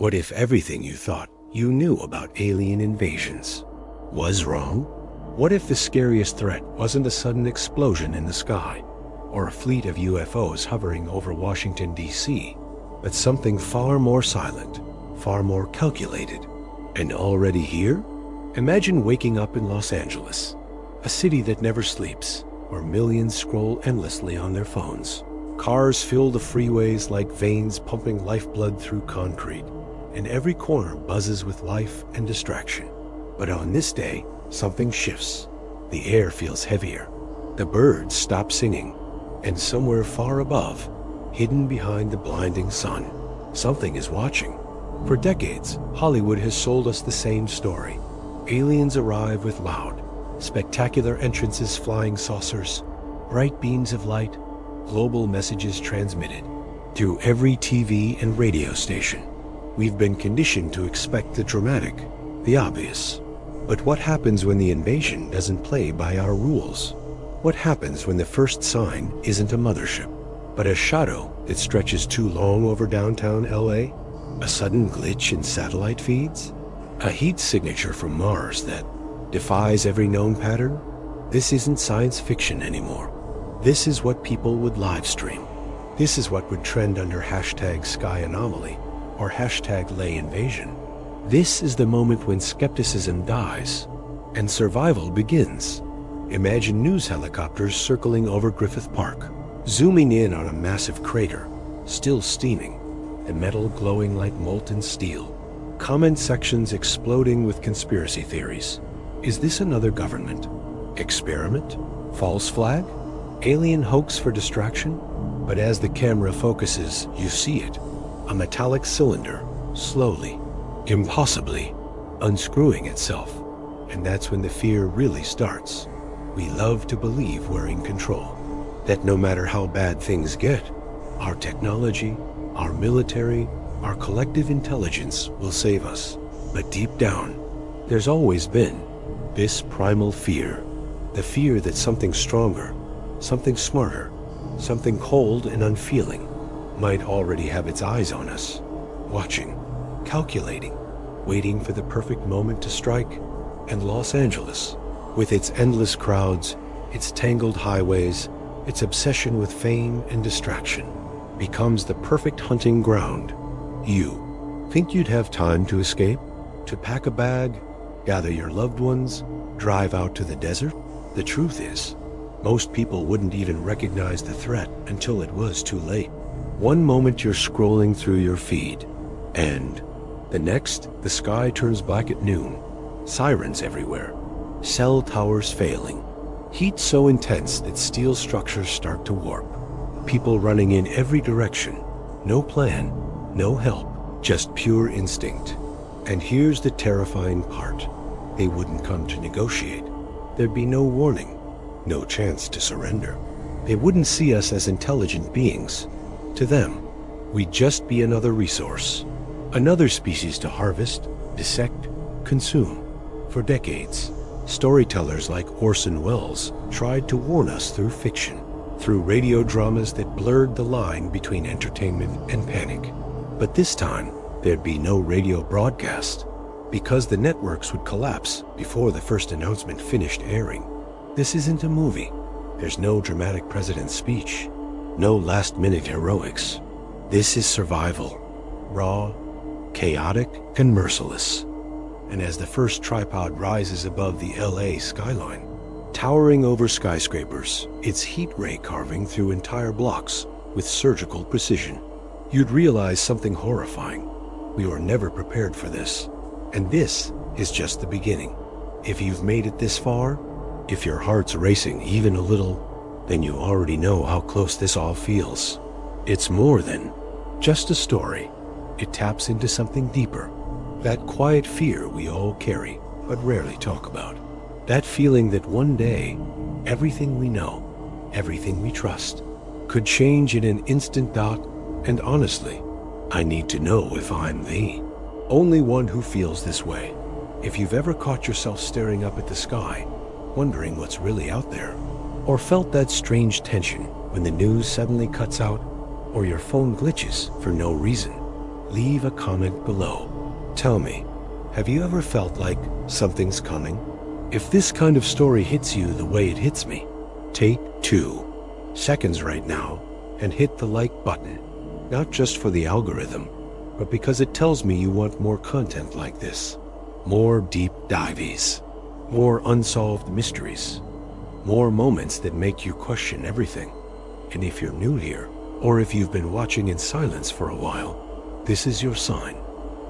What if everything you thought you knew about alien invasions was wrong? What if the scariest threat wasn't a sudden explosion in the sky or a fleet of UFOs hovering over Washington, D.C., but something far more silent, far more calculated, and already here? Imagine waking up in Los Angeles, a city that never sleeps, where millions scroll endlessly on their phones. Cars fill the freeways like veins pumping lifeblood through concrete, and every corner buzzes with life and distraction. But on this day, something shifts. The air feels heavier. The birds stop singing, and somewhere far above, hidden behind the blinding sun, something is watching. For decades, Hollywood has sold us the same story. Aliens arrive with loud, spectacular entrances, flying saucers, bright beams of light, global messages transmitted. Through every TV and radio station, we've been conditioned to expect the dramatic, the obvious. But what happens when the invasion doesn't play by our rules? What happens when the first sign isn't a mothership, but a shadow that stretches too long over downtown LA? A sudden glitch in satellite feeds? A heat signature from Mars that defies every known pattern? This isn't science fiction anymore. This is what people would live stream. This is what would trend under hashtag Sky Anomaly or hashtag Lay Invasion. This is the moment when skepticism dies and survival begins. Imagine news helicopters circling over Griffith Park, zooming in on a massive crater, still steaming, the metal glowing like molten steel. Comment sections exploding with conspiracy theories. Is this another government experiment? False flag? Alien hoax for distraction? But as the camera focuses, you see it. A metallic cylinder, slowly, impossibly, unscrewing itself. And that's when the fear really starts. We love to believe we're in control. That no matter how bad things get, our technology, our military, our collective intelligence will save us. But deep down, there's always been this primal fear. The fear that something stronger, something smarter, something cold and unfeeling might already have its eyes on us, watching, calculating, waiting for the perfect moment to strike. And Los Angeles, with its endless crowds, its tangled highways, its obsession with fame and distraction, becomes the perfect hunting ground. You think you'd have time to escape? To pack a bag, gather your loved ones, drive out to the desert? The truth is, most people wouldn't even recognize the threat until it was too late. One moment you're scrolling through your feed, and the next, the sky turns black at noon. Sirens everywhere, cell towers failing, heat so intense that steel structures start to warp. People running in every direction, no plan, no help, just pure instinct. And here's the terrifying part. They wouldn't come to negotiate. There'd be no warning, no chance to surrender. They wouldn't see us as intelligent beings. To them, we'd just be another resource, another species to harvest, dissect, consume. For decades, storytellers like Orson Welles tried to warn us through fiction, through radio dramas that blurred the line between entertainment and panic. But this time, there'd be no radio broadcast, because the networks would collapse before the first announcement finished airing. This isn't a movie. There's no dramatic president's speech, no last-minute heroics. This is survival, raw, chaotic, and merciless. And as the first tripod rises above the LA skyline, towering over skyscrapers, its heat ray carving through entire blocks with surgical precision, you'd realize something horrifying. We were never prepared for this. And this is just the beginning. If you've made it this far, if your heart's racing even a little, then you already know how close this all feels. It's more than just a story. It taps into something deeper. That quiet fear we all carry, but rarely talk about. That feeling that one day, everything we know, everything we trust, could change in an instant dot. And honestly, I need to know if I'm the only one who feels this way. If you've ever caught yourself staring up at the sky, wondering what's really out there, or felt that strange tension when the news suddenly cuts out, or your phone glitches for no reason, leave a comment below. Tell me, have you ever felt like something's coming? If this kind of story hits you the way it hits me, take 2 seconds right now and hit the like button. Not just for the algorithm, but because it tells me you want more content like this. More deep dives, more unsolved mysteries, more moments that make you question everything. And if you're new here, or if you've been watching in silence for a while, this is your sign.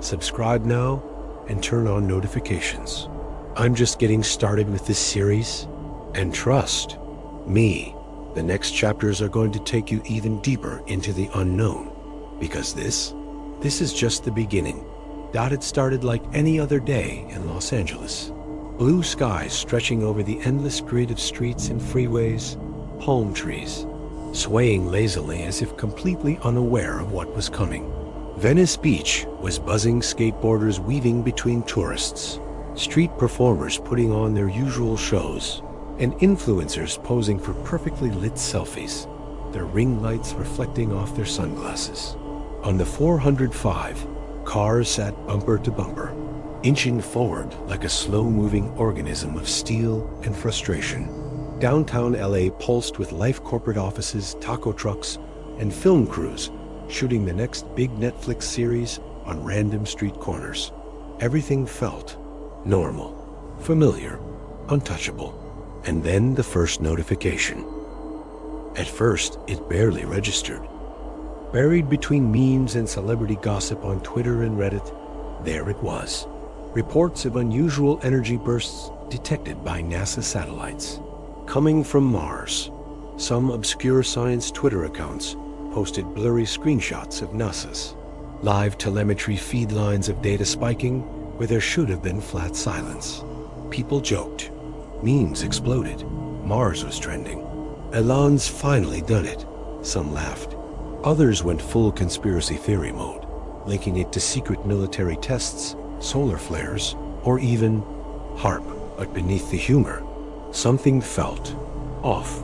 Subscribe now and turn on notifications. I'm just getting started with this series, and trust me, the next chapters are going to take you even deeper into the unknown, because this is just the beginning. It started like any other day in Los Angeles. Blue skies stretching over the endless grid of streets and freeways, palm trees swaying lazily as if completely unaware of what was coming. Venice Beach was buzzing, skateboarders weaving between tourists, street performers putting on their usual shows, and influencers posing for perfectly lit selfies, their ring lights reflecting off their sunglasses. On the 405, cars sat bumper to bumper, inching forward like a slow-moving organism of steel and frustration. Downtown LA pulsed with life, corporate offices, taco trucks, and film crews shooting the next big Netflix series on random street corners. Everything felt normal, familiar, untouchable. And then the first notification. At first, it barely registered. Buried between memes and celebrity gossip on Twitter and Reddit, there it was. Reports of unusual energy bursts detected by NASA satellites. Coming from Mars. Some obscure science Twitter accounts posted blurry screenshots of NASA's live telemetry feed lines of data spiking where there should have been flat silence. People joked. Memes exploded. Mars was trending. Elon's finally done it. Some laughed. Others went full conspiracy theory mode, linking it to secret military tests, solar flares, or even HARP. But beneath the humor, something felt off.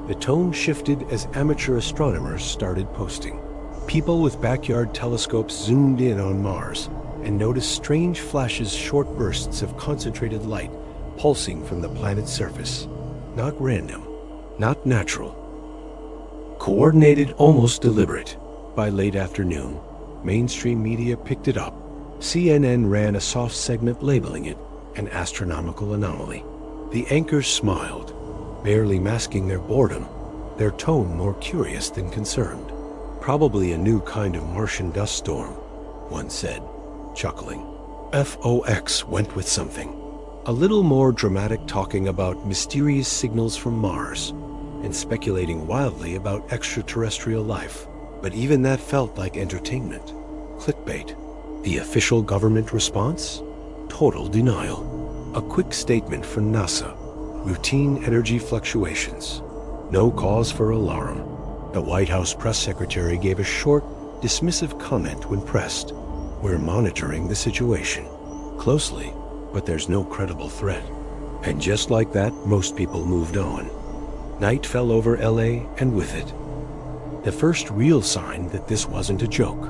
The tone shifted as amateur astronomers started posting. People with backyard telescopes zoomed in on Mars and noticed strange flashes, short bursts of concentrated light pulsing from the planet's surface. Not random, not natural. Coordinated, almost deliberate. By late afternoon, mainstream media picked it up. CNN ran a soft segment labeling it an astronomical anomaly. The anchors smiled, barely masking their boredom, their tone more curious than concerned. Probably a new kind of Martian dust storm, one said, chuckling. FOX went with something. A little more dramatic, talking about mysterious signals from Mars and speculating wildly about extraterrestrial life. But even that felt like entertainment. Clickbait. The official government response? Total denial. A quick statement from NASA. Routine energy fluctuations. No cause for alarm. The White House press secretary gave a short, dismissive comment when pressed. We're monitoring the situation closely, but there's no credible threat. And just like that, most people moved on. Night fell over LA, and with it, the first real sign that this wasn't a joke.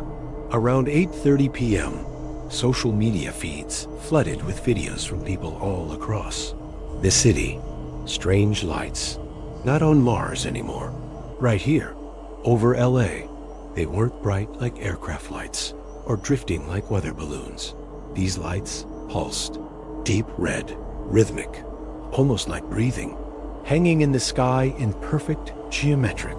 Around 8:30 p.m., social media feeds flooded with videos from people all across the city. Strange lights. Not on Mars anymore. Right here, over LA. They weren't bright like aircraft lights, or drifting like weather balloons. These lights pulsed. Deep red, rhythmic, almost like breathing, hanging in the sky in perfect geometric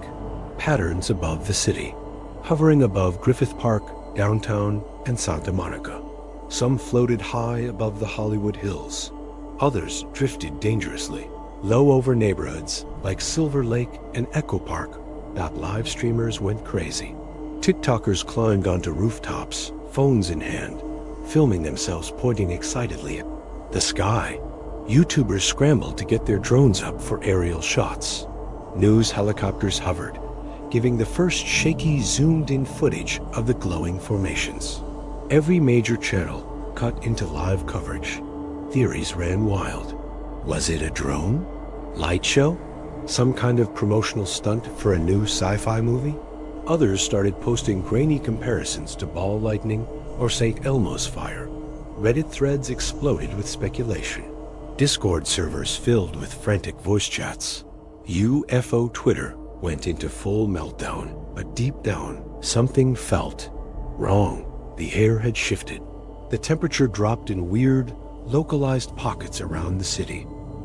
patterns above the city, hovering above Griffith Park, downtown, and Santa Monica. Some floated high above the Hollywood Hills. Others drifted dangerously, low over neighborhoods like Silver Lake and Echo Park. Live streamers went crazy. TikTokers climbed onto rooftops, phones in hand, filming themselves pointing excitedly at the sky. YouTubers scrambled to get their drones up for aerial shots. News helicopters hovered, giving the first shaky, zoomed-in footage of the glowing formations. Every major channel cut into live coverage. Theories ran wild. Was it a drone? Light show? Some kind of promotional stunt for a new sci-fi movie? Others started posting grainy comparisons to ball lightning or St. Elmo's fire. Reddit threads exploded with speculation. Discord servers filled with frantic voice chats. UFO Twitter went into full meltdown, but deep down, something felt wrong. The air had shifted. The temperature dropped in weird, localized pockets around the city.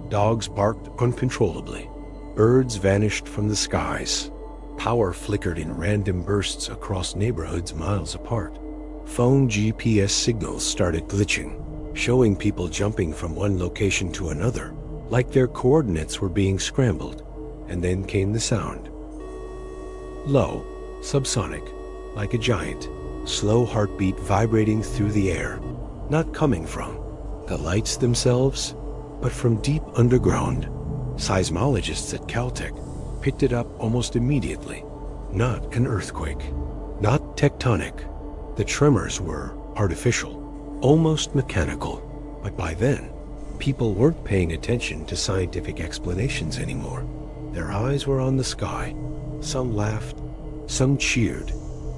Dogs barked uncontrollably. Birds vanished from the skies. Power flickered in random bursts across neighborhoods miles apart. Phone GPS signals started glitching, showing people jumping from one location to another, like their coordinates were being scrambled. And then came the sound. Low, subsonic, like a giant, slow heartbeat vibrating through the air, not coming from the lights themselves, but from deep underground. Seismologists at Caltech picked it up almost immediately. Not an earthquake, not tectonic. The tremors were artificial, almost mechanical. But by then, people weren't paying attention to scientific explanations anymore. Their eyes were on the sky. Some laughed, some cheered,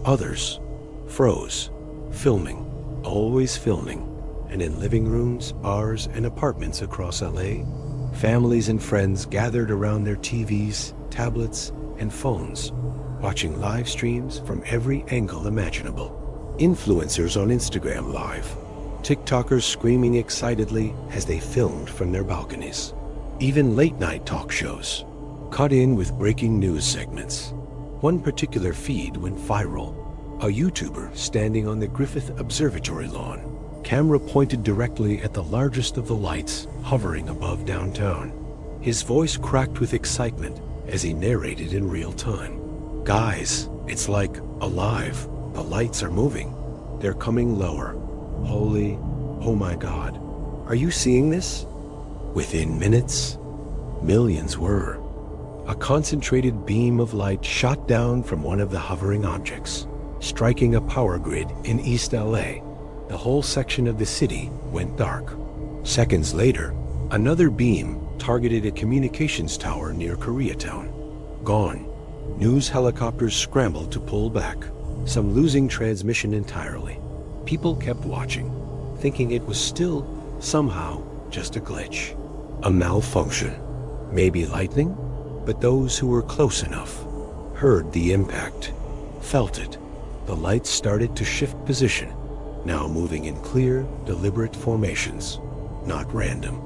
others froze, filming, always filming. And in living rooms, bars, and apartments across LA, families and friends gathered around their TVs, tablets, and phones, watching live streams from every angle imaginable. Influencers on Instagram Live, TikTokers screaming excitedly as they filmed from their balconies. Even late-night talk shows, cut in with breaking news segments. One particular feed went viral. A YouTuber standing on the Griffith Observatory lawn, camera pointed directly at the largest of the lights hovering above downtown. His voice cracked with excitement as he narrated in real time. "Guys, it's like alive. The lights are moving. They're coming lower. Holy, oh my God. Are you seeing this?" Within minutes, millions were. A concentrated beam of light shot down from one of the hovering objects, striking a power grid in East LA. The whole section of the city went dark. Seconds later, another beam targeted a communications tower near Koreatown. Gone. News helicopters scrambled to pull back, some losing transmission entirely. People kept watching, thinking it was still, somehow, just a glitch. A malfunction. Maybe lightning? But those who were close enough heard the impact, felt it. The lights started to shift position, now moving in clear, deliberate formations, not random,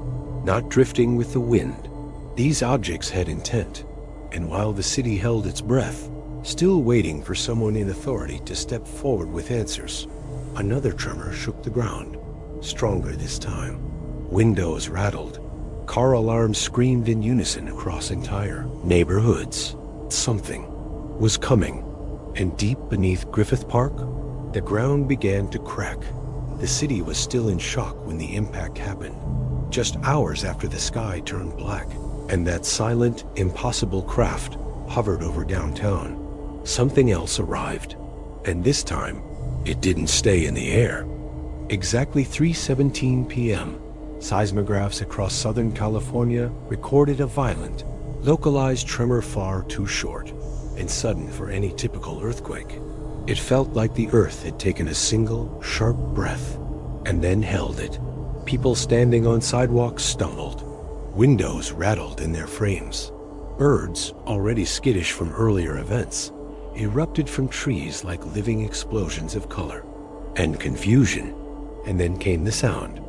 not drifting with the wind. These objects had intent, and while the city held its breath, still waiting for someone in authority to step forward with answers, another tremor shook the ground, stronger this time. Windows rattled. Car alarms screamed in unison across entire neighborhoods. Something was coming, and deep beneath Griffith Park, the ground began to crack. The city was still in shock when the impact happened, just hours after the sky turned black, and that silent, impossible craft hovered over downtown. Something else arrived, and this time, it didn't stay in the air. Exactly 3:17 p.m., seismographs across Southern California recorded a violent, localized tremor far too short and sudden for any typical earthquake. It felt like the earth had taken a single, sharp breath and then held it. People standing on sidewalks stumbled. Windows rattled in their frames. Birds, already skittish from earlier events, erupted from trees like living explosions of color and confusion. And then came the sound.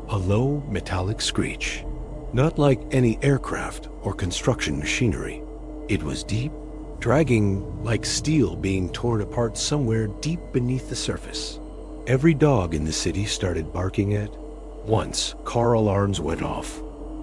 A low, metallic screech. Not like any aircraft or construction machinery. It was deep, dragging like steel being torn apart somewhere deep beneath the surface. Every dog in the city started barking at once. Car alarms went off.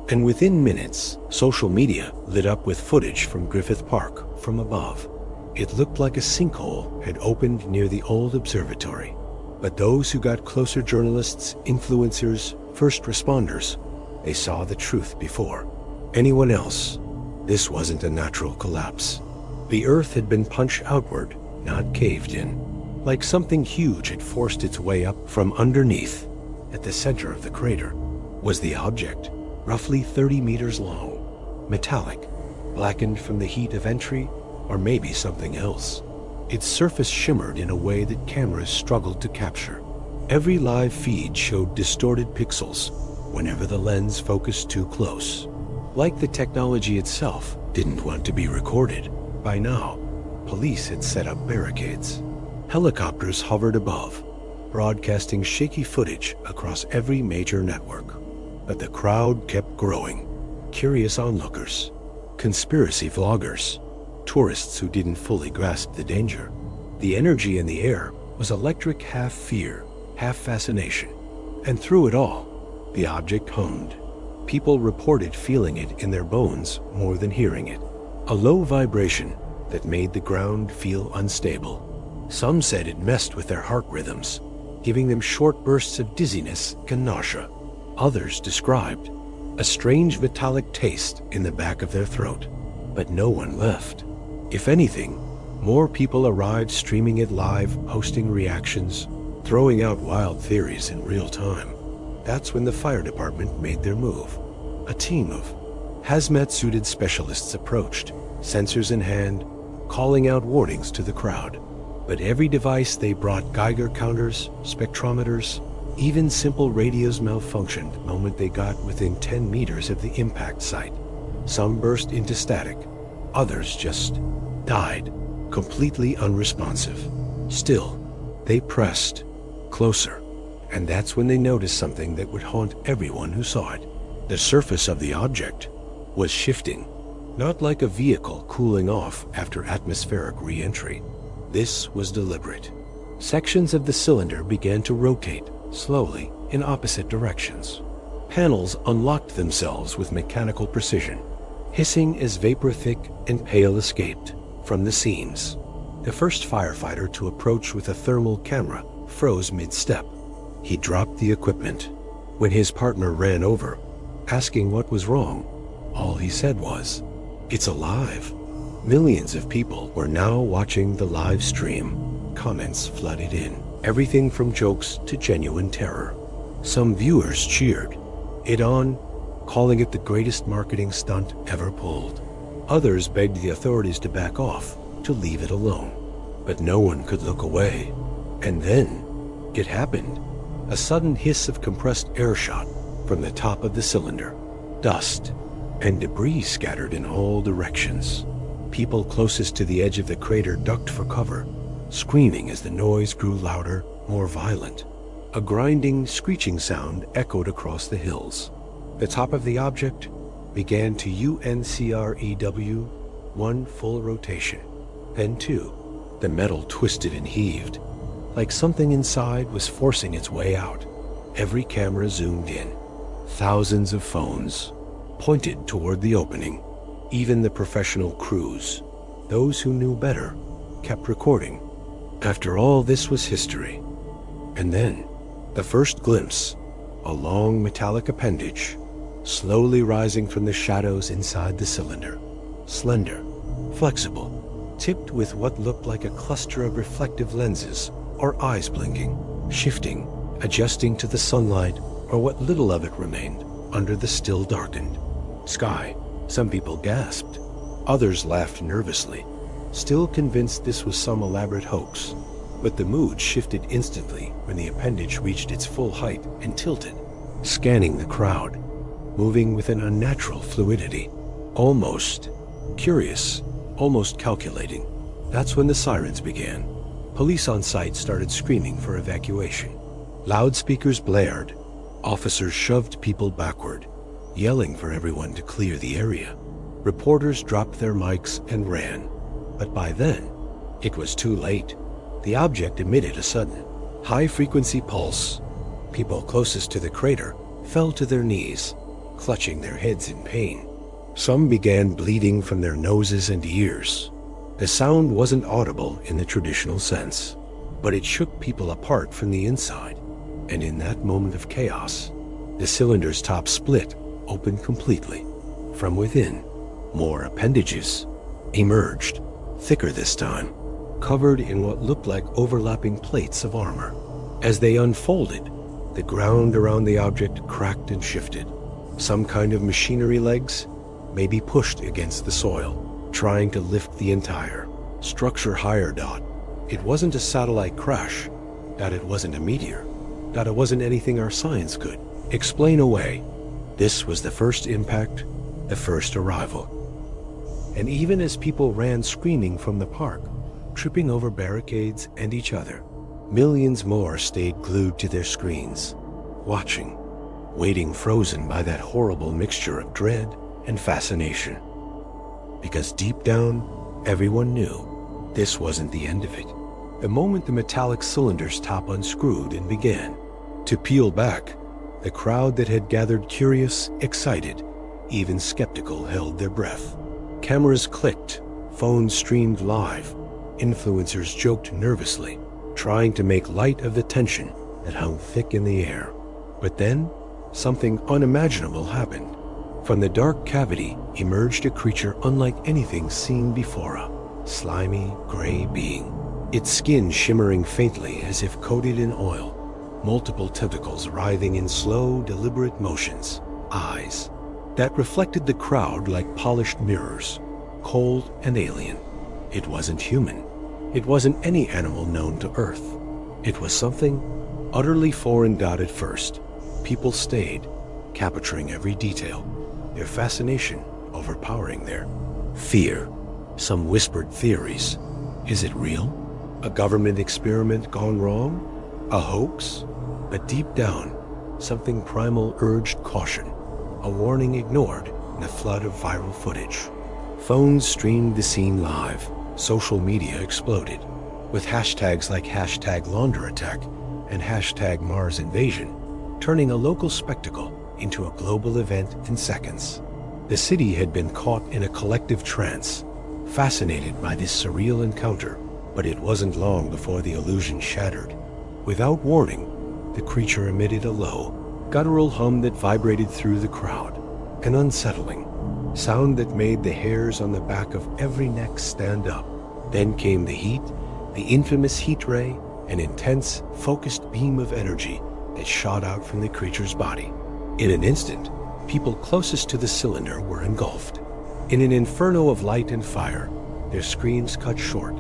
And within minutes, social media lit up with footage from Griffith Park from above. It looked like a sinkhole had opened near the old observatory. But those who got closer, journalists, influencers, first responders, they saw the truth before anyone else. This wasn't a natural collapse. The earth had been punched outward, not caved in. Like something huge had forced its way up from underneath. At the center of the crater was the object, roughly 30 meters long, metallic, blackened from the heat of entry, or maybe something else. Its surface shimmered in a way that cameras struggled to capture. Every live feed showed distorted pixels whenever the lens focused too close. Like the technology itself didn't want to be recorded. By now, police had set up barricades. Helicopters hovered above, broadcasting shaky footage across every major network. But the crowd kept growing. Curious onlookers, conspiracy vloggers, tourists who didn't fully grasp the danger. The energy in the air was electric, half fear, half fascination. And through it all, the object hummed. People reported feeling it in their bones more than hearing it. A low vibration that made the ground feel unstable. Some said it messed with their heart rhythms, giving them short bursts of dizziness and nausea. Others described a strange metallic taste in the back of their throat. But no one left. If anything, more people arrived, streaming it live, posting reactions, throwing out wild theories in real time. That's when the fire department made their move. A team of hazmat-suited specialists approached, sensors in hand, calling out warnings to the crowd. But every device they brought, Geiger counters, spectrometers, even simple radios, malfunctioned the moment they got within 10 meters of the impact site. Some burst into static, others just died, completely unresponsive. Still, they pressed closer, and that's when they noticed something that would haunt everyone who saw it. The surface of the object was shifting, not like a vehicle cooling off after atmospheric re-entry. This was deliberate. Sections of the cylinder began to rotate slowly in opposite directions. Panels unlocked themselves with mechanical precision, hissing as vapor thick and pale escaped from the seams. The first firefighter to approach with a thermal camera froze mid-step. He dropped the equipment. When his partner ran over, asking what was wrong, all he said was, "It's alive." Millions of people were now watching the live stream. Comments flooded in, everything from jokes to genuine terror. Some viewers cheered it on, calling it the greatest marketing stunt ever pulled. Others begged the authorities to back off, to leave it alone. But no one could look away. And then, it happened. A sudden hiss of compressed air shot from the top of the cylinder. Dust and debris scattered in all directions. People closest to the edge of the crater ducked for cover, screaming as the noise grew louder, more violent. A grinding, screeching sound echoed across the hills. The top of the object began to UNCREW, one full rotation. Then two. The metal twisted and heaved, like something inside was forcing its way out. Every camera zoomed in. Thousands of phones pointed toward the opening. Even the professional crews, those who knew better, kept recording. After all, this was history. And then, the first glimpse, a long metallic appendage, slowly rising from the shadows inside the cylinder. Slender, flexible, tipped with what looked like a cluster of reflective lenses, or eyes blinking, shifting, adjusting to the sunlight, or what little of it remained under the still darkened sky. Some people gasped. Others laughed nervously, still convinced this was some elaborate hoax. But the mood shifted instantly when the appendage reached its full height and tilted, scanning the crowd, moving with an unnatural fluidity, almost curious, almost calculating. That's when the sirens began. Police on site started screaming for evacuation. Loudspeakers blared. Officers shoved people backward, yelling for everyone to clear the area. Reporters dropped their mics and ran. But by then, it was too late. The object emitted a sudden, high-frequency pulse. People closest to the crater fell to their knees, clutching their heads in pain. Some began bleeding from their noses and ears. The sound wasn't audible in the traditional sense, but it shook people apart from the inside. And in that moment of chaos, the cylinder's top split open completely. From within, more appendages emerged, thicker this time, covered in what looked like overlapping plates of armor. As they unfolded, the ground around the object cracked and shifted. Some kind of machinery legs maybe pushed against the soil, trying to lift the entire structure higher. It wasn't a satellite crash, that it wasn't a meteor, that it wasn't anything our science could explain away. This was the first impact, the first arrival. And even as people ran screaming from the park, tripping over barricades and each other, millions more stayed glued to their screens, watching, waiting frozen by that horrible mixture of dread and fascination. Because deep down, everyone knew this wasn't the end of it. The moment the metallic cylinder's top unscrewed and began to peel back, the crowd that had gathered curious, excited, even skeptical held their breath. Cameras clicked, phones streamed live, influencers joked nervously, trying to make light of the tension that hung thick in the air. But then, something unimaginable happened. From the dark cavity emerged a creature unlike anything seen before, a slimy, gray being, its skin shimmering faintly as if coated in oil, multiple tentacles writhing in slow, deliberate motions, eyes that reflected the crowd like polished mirrors, cold and alien. It wasn't human. It wasn't any animal known to Earth. It was something utterly foreign. At first, people stayed, capturing every detail, their fascination overpowering their fear. Some whispered theories. Is it real? A government experiment gone wrong? A hoax? But deep down, something primal urged caution, a warning ignored in a flood of viral footage. Phones streamed the scene live. Social media exploded, with hashtags like #LaunderAttack and #MarsInvasion, turning a local spectacle into a global event in seconds. The city had been caught in a collective trance, fascinated by this surreal encounter, but it wasn't long before the illusion shattered. Without warning, the creature emitted a low, guttural hum that vibrated through the crowd, an unsettling sound that made the hairs on the back of every neck stand up. Then came the heat, the infamous heat ray, an intense, focused beam of energy that shot out from the creature's body. In an instant, people closest to the cylinder were engulfed. In an inferno of light and fire, their screams cut short,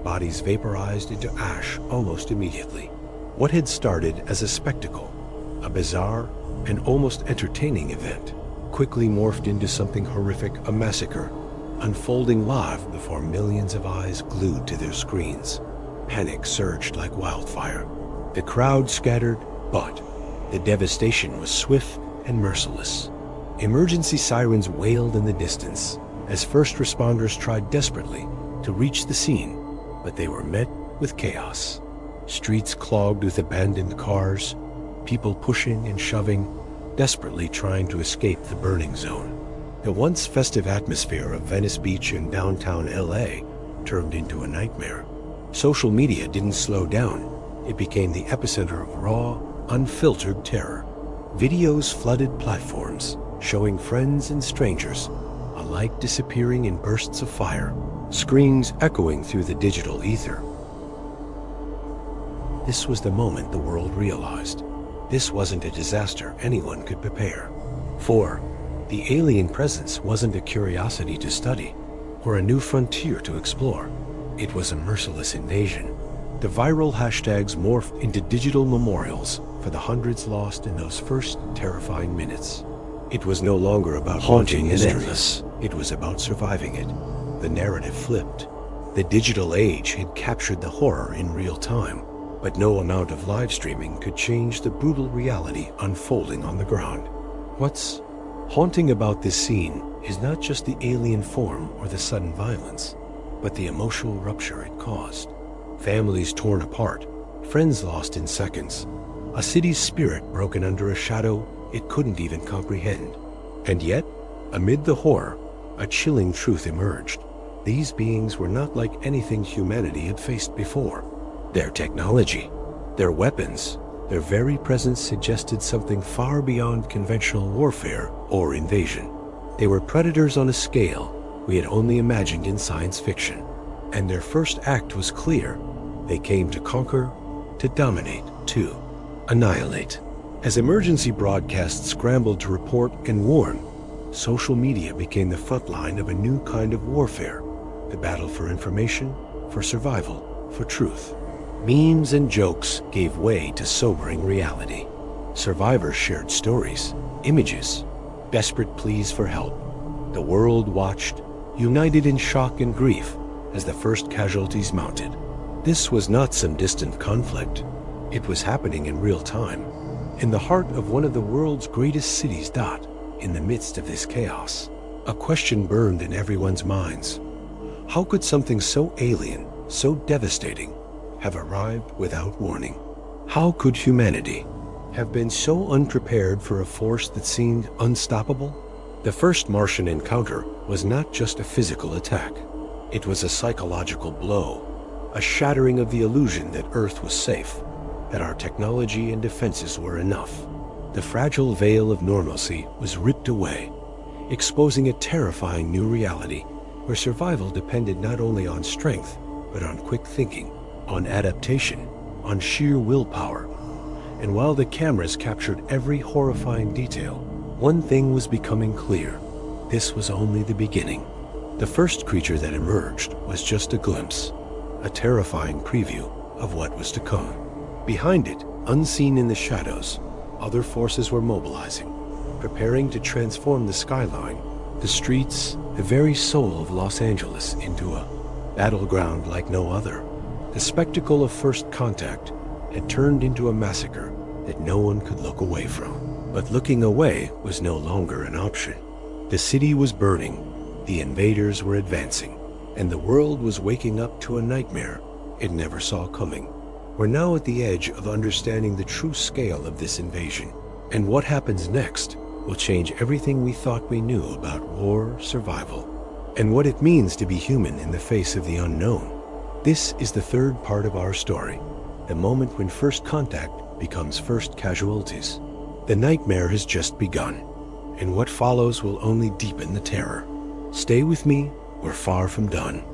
bodies vaporized into ash almost immediately. What had started as a spectacle, a bizarre and almost entertaining event, quickly morphed into something horrific, a massacre, unfolding live before millions of eyes glued to their screens. Panic surged like wildfire. The crowd scattered, but the devastation was swift and merciless. Emergency sirens wailed in the distance as first responders tried desperately to reach the scene, but they were met with chaos. Streets clogged with abandoned cars, people pushing and shoving, desperately trying to escape the burning zone. The once festive atmosphere of Venice Beach in downtown LA turned into a nightmare. Social media didn't slow down. It became the epicenter of raw, unfiltered terror. Videos flooded platforms, showing friends and strangers alike disappearing in bursts of fire, screams echoing through the digital ether. This was the moment the world realized this wasn't a disaster anyone could prepare for. The alien presence wasn't a curiosity to study or a new frontier to explore. It was a merciless invasion. The viral hashtags morphed into digital memorials for the hundreds lost in those first terrifying minutes. It was no longer about haunting history. It was about surviving it. The narrative flipped. The digital age had captured the horror in real time, but no amount of live streaming could change the brutal reality unfolding on the ground. What's haunting about this scene is not just the alien form or the sudden violence, but the emotional rupture it caused. Families torn apart, friends lost in seconds, a city's spirit broken under a shadow it couldn't even comprehend. And yet, amid the horror, a chilling truth emerged. These beings were not like anything humanity had faced before. Their technology, their weapons, their very presence suggested something far beyond conventional warfare or invasion. They were predators on a scale we had only imagined in science fiction. And their first act was clear. They came to conquer, to dominate, to annihilate. As emergency broadcasts scrambled to report and warn, social media became the front line of a new kind of warfare. The battle for information, for survival, for truth. Memes and jokes gave way to sobering reality. Survivors shared stories, images, desperate pleas for help. The world watched, united in shock and grief, as the first casualties mounted. This was not some distant conflict. It was happening in real time, in the heart of one of the world's greatest cities. In the midst of this chaos, a question burned in everyone's minds. How could something so alien, so devastating, have arrived without warning? How could humanity have been so unprepared for a force that seemed unstoppable? The first Martian encounter was not just a physical attack. It was a psychological blow, a shattering of the illusion that Earth was safe, that our technology and defenses were enough. The fragile veil of normalcy was ripped away, exposing a terrifying new reality where survival depended not only on strength, but on quick thinking, on adaptation, on sheer willpower. And while the cameras captured every horrifying detail, one thing was becoming clear. This was only the beginning. The first creature that emerged was just a glimpse, a terrifying preview of what was to come. Behind it, unseen in the shadows, other forces were mobilizing, preparing to transform the skyline, the streets, the very soul of Los Angeles into a battleground like no other. The spectacle of first contact had turned into a massacre that no one could look away from. But looking away was no longer an option. The city was burning, the invaders were advancing, and the world was waking up to a nightmare it never saw coming. We're now at the edge of understanding the true scale of this invasion, and what happens next will change everything we thought we knew about war, survival, and what it means to be human in the face of the unknown. This is the third part of our story, the moment when first contact becomes first casualties. The nightmare has just begun, and what follows will only deepen the terror. Stay with me, we're far from done.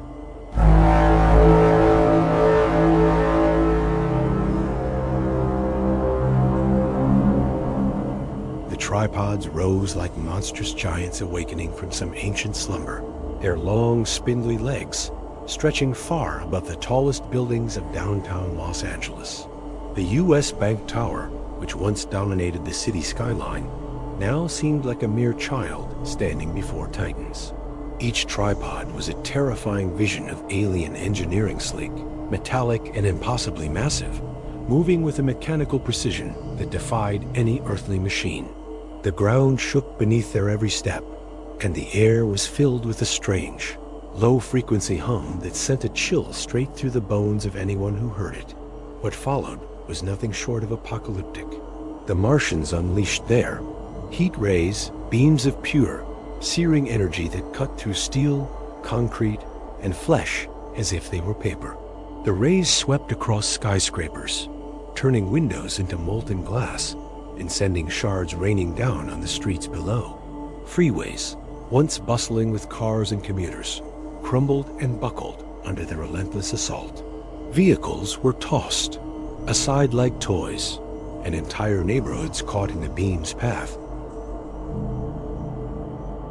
Tripods rose like monstrous giants awakening from some ancient slumber, their long, spindly legs stretching far above the tallest buildings of downtown Los Angeles. The U.S. Bank Tower, which once dominated the city skyline, now seemed like a mere child standing before titans. Each tripod was a terrifying vision of alien engineering, sleek, metallic, and impossibly massive, moving with a mechanical precision that defied any earthly machine. The ground shook beneath their every step, and the air was filled with a strange, low-frequency hum that sent a chill straight through the bones of anyone who heard it. What followed was nothing short of apocalyptic. The Martians unleashed their heat rays, beams of pure, searing energy that cut through steel, concrete, and flesh as if they were paper. The rays swept across skyscrapers, turning windows into molten glass, and sending shards raining down on the streets below. Freeways, once bustling with cars and commuters, crumbled and buckled under the relentless assault. Vehicles were tossed aside like toys, and entire neighborhoods caught in the beam's path.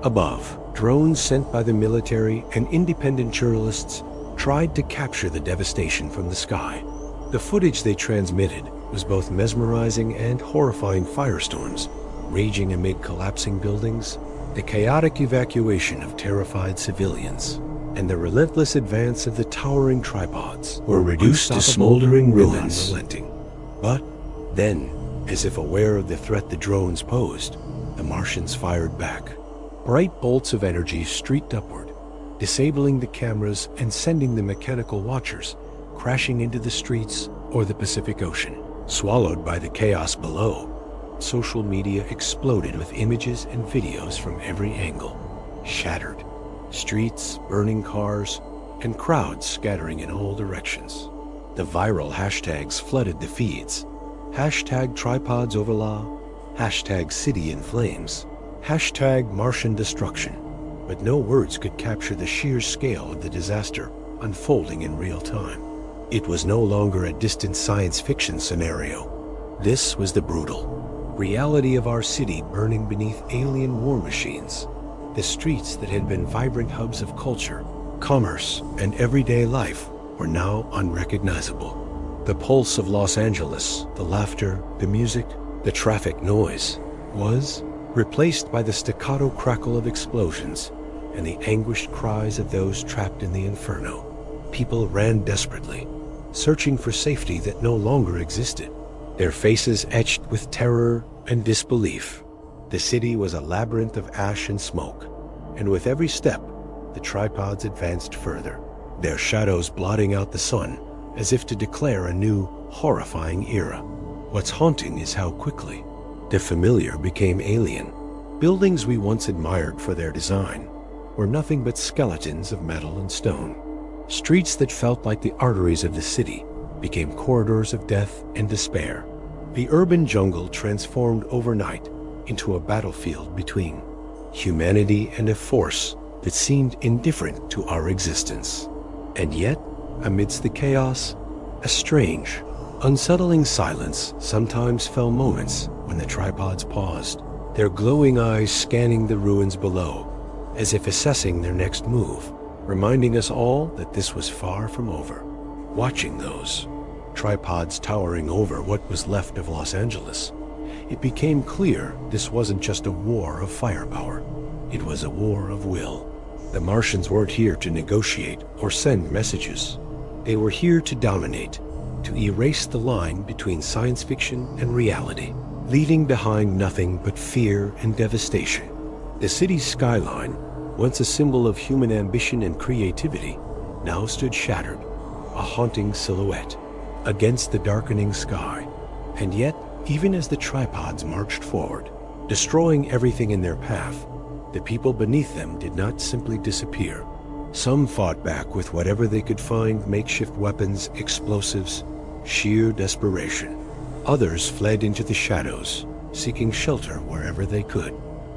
Above, drones sent by the military and independent journalists tried to capture the devastation from the sky. The footage they transmitted was both mesmerizing and horrifying. Firestorms raging amid collapsing buildings, the chaotic evacuation of terrified civilians, and the relentless advance of the towering tripods were reduced to smoldering ruins. But then, as if aware of the threat the drones posed, the Martians fired back. Bright bolts of energy streaked upward, disabling the cameras and sending the mechanical watchers crashing into the streets or the Pacific Ocean. Swallowed by the chaos below, social media exploded with images and videos from every angle. Shattered streets, burning cars, and crowds scattering in all directions. The viral hashtags flooded the feeds. Hashtag tripods overlaw, hashtag city in flames, hashtag Martian destruction. But no words could capture the sheer scale of the disaster unfolding in real time. It was no longer a distant science fiction scenario. This was the brutal reality of our city burning beneath alien war machines. The streets that had been vibrant hubs of culture, commerce, and everyday life were now unrecognizable. The pulse of Los Angeles, the laughter, the music, the traffic noise, was replaced by the staccato crackle of explosions and the anguished cries of those trapped in the inferno. People ran desperately, searching for safety that no longer existed, their faces etched with terror and disbelief. The city was a labyrinth of ash and smoke, and with every step, the tripods advanced further, their shadows blotting out the sun as if to declare a new, horrifying era. What's haunting is how quickly the familiar became alien. Buildings we once admired for their design were nothing but skeletons of metal and stone. Streets that felt like the arteries of the city became corridors of death and despair. The urban jungle transformed overnight into a battlefield between humanity and a force that seemed indifferent to our existence. And yet, amidst the chaos, a strange, unsettling silence sometimes fell, moments when the tripods paused, their glowing eyes scanning the ruins below, as if assessing their next move, reminding us all that this was far from over. Watching those tripods towering over what was left of Los Angeles, it became clear this wasn't just a war of firepower. It was a war of will. The Martians weren't here to negotiate or send messages. They were here to dominate, to erase the line between science fiction and reality, leaving behind nothing but fear and devastation. The city's skyline, once a symbol of human ambition and creativity, now stood shattered, a haunting silhouette against the darkening sky. And yet, even as the tripods marched forward, destroying everything in their path, the people beneath them did not simply disappear. Some fought back with whatever they could find: makeshift weapons, explosives, sheer desperation. Others fled into the shadows, seeking shelter wherever they could.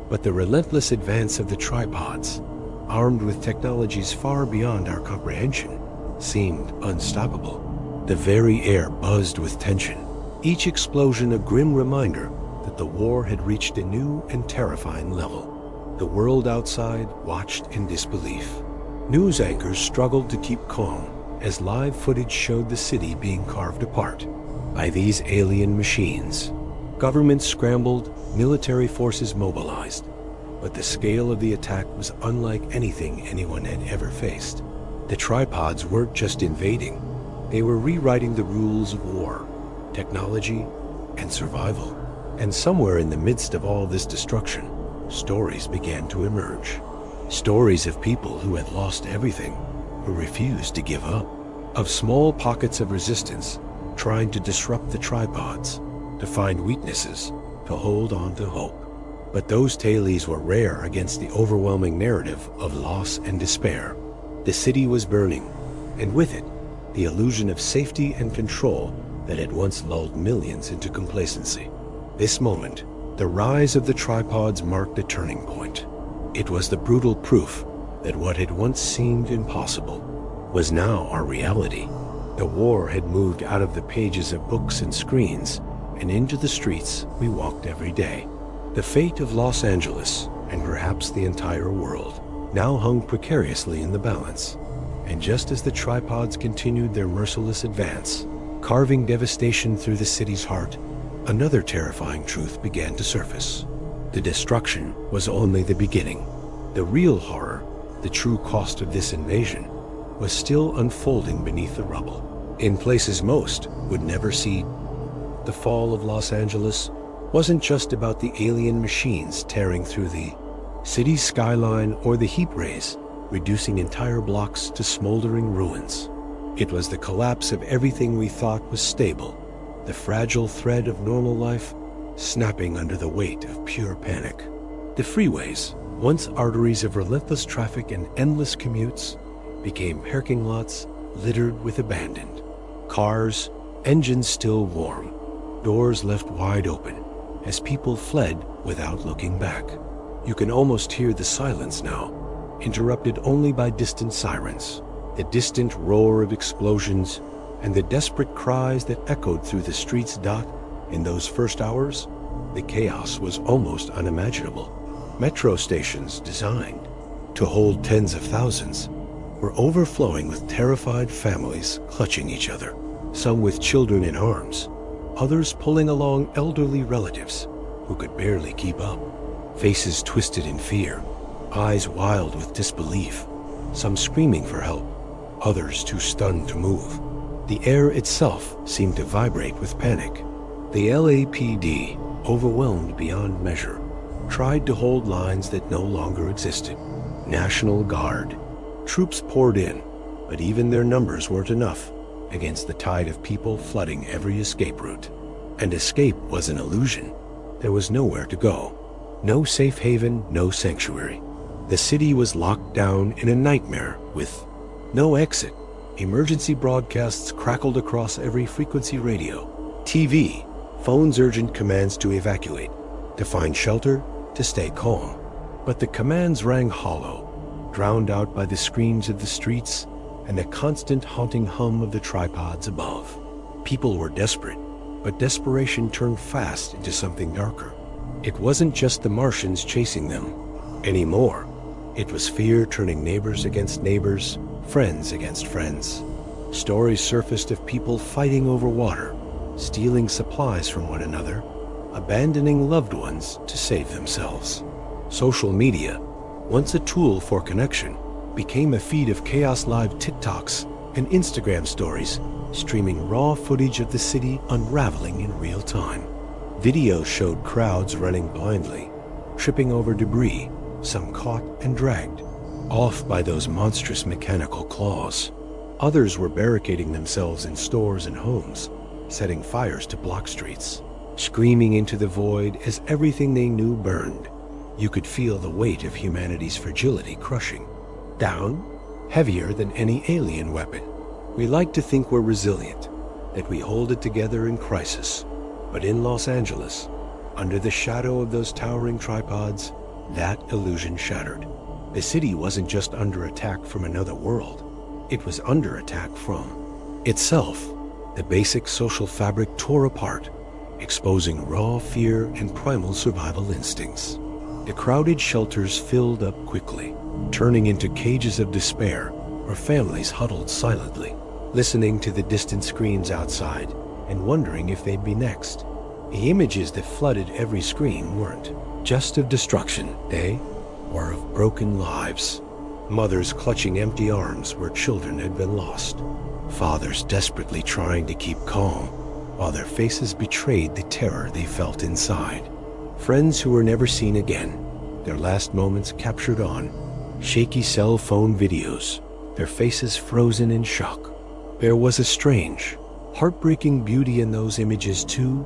But the relentless advance of the tripods, armed with technologies far beyond our comprehension, seemed unstoppable. The very air buzzed with tension, each explosion a grim reminder that the war had reached a new and terrifying level. The world outside watched in disbelief. News anchors struggled to keep calm as live footage showed the city being carved apart by these alien machines. Governments scrambled, military forces mobilized, but the scale of the attack was unlike anything anyone had ever faced. The tripods weren't just invading, they were rewriting the rules of war, technology, and survival. And somewhere in the midst of all this destruction, stories began to emerge. Stories of people who had lost everything, who refused to give up. Of small pockets of resistance, trying to disrupt the tripods, to find weaknesses, to hold on to hope. But those tales were rare against the overwhelming narrative of loss and despair. The city was burning, and with it, the illusion of safety and control that had once lulled millions into complacency. This moment, the rise of the tripods, marked a turning point. It was the brutal proof that what had once seemed impossible was now our reality. The war had moved out of the pages of books and screens and into the streets we walked every day. The fate of Los Angeles, and perhaps the entire world, now hung precariously in the balance. And just as the tripods continued their merciless advance, carving devastation through the city's heart, another terrifying truth began to surface. The destruction was only the beginning. The real horror, the true cost of this invasion, was still unfolding beneath the rubble. In places most would never see, the fall of Los Angeles wasn't just about the alien machines tearing through the city's skyline or the heat rays reducing entire blocks to smoldering ruins. It was the collapse of everything we thought was stable, the fragile thread of normal life snapping under the weight of pure panic. The freeways, once arteries of relentless traffic and endless commutes, became parking lots littered with abandoned cars, engines still warm, doors left wide open as people fled without looking back. You can almost hear the silence now, interrupted only by distant sirens, the distant roar of explosions, and the desperate cries that echoed through the streets. In those first hours, the chaos was almost unimaginable. Metro stations designed to hold tens of thousands were overflowing with terrified families clutching each other, some with children in arms, others pulling along elderly relatives who could barely keep up, faces twisted in fear, eyes wild with disbelief, some screaming for help, others too stunned to move. The air itself seemed to vibrate with panic. The LAPD, overwhelmed beyond measure, tried to hold lines that no longer existed. National Guard. Troops poured in, but even their numbers weren't enough against the tide of people flooding every escape route. And escape was an illusion. There was nowhere to go. No safe haven, no sanctuary. The city was locked down in a nightmare with no exit. Emergency broadcasts crackled across every frequency radio. TV, phones urgent commands to evacuate, to find shelter, to stay calm. But the commands rang hollow, drowned out by the screams of the streets and the constant haunting hum of the tripods above. People were desperate, but desperation turned fast into something darker. It wasn't just the Martians chasing them anymore. It was fear turning neighbors against neighbors, friends against friends. Stories surfaced of people fighting over water, stealing supplies from one another, abandoning loved ones to save themselves. Social media, once a tool for connection, became a feed of Chaos Live TikToks and Instagram stories, streaming raw footage of the city unraveling in real time. Videos showed crowds running blindly, tripping over debris, some caught and dragged, off by those monstrous mechanical claws. Others were barricading themselves in stores and homes, setting fires to block streets, screaming into the void as everything they knew burned. You could feel the weight of humanity's fragility crushing down, heavier than any alien weapon. We like to think we're resilient, that we hold it together in crisis. But in Los Angeles, under the shadow of those towering tripods, that illusion shattered. The city wasn't just under attack from another world. It was under attack from itself. The basic social fabric tore apart, exposing raw fear and primal survival instincts. The crowded shelters filled up quickly, turning into cages of despair where families huddled silently, listening to the distant screams outside and wondering if they'd be next. The images that flooded every screen weren't just of destruction. They were of broken lives. Mothers clutching empty arms where children had been lost. Fathers desperately trying to keep calm while their faces betrayed the terror they felt inside. Friends who were never seen again, their last moments captured on shaky cell phone videos, their faces frozen in shock. There was a strange, heartbreaking beauty in those images too,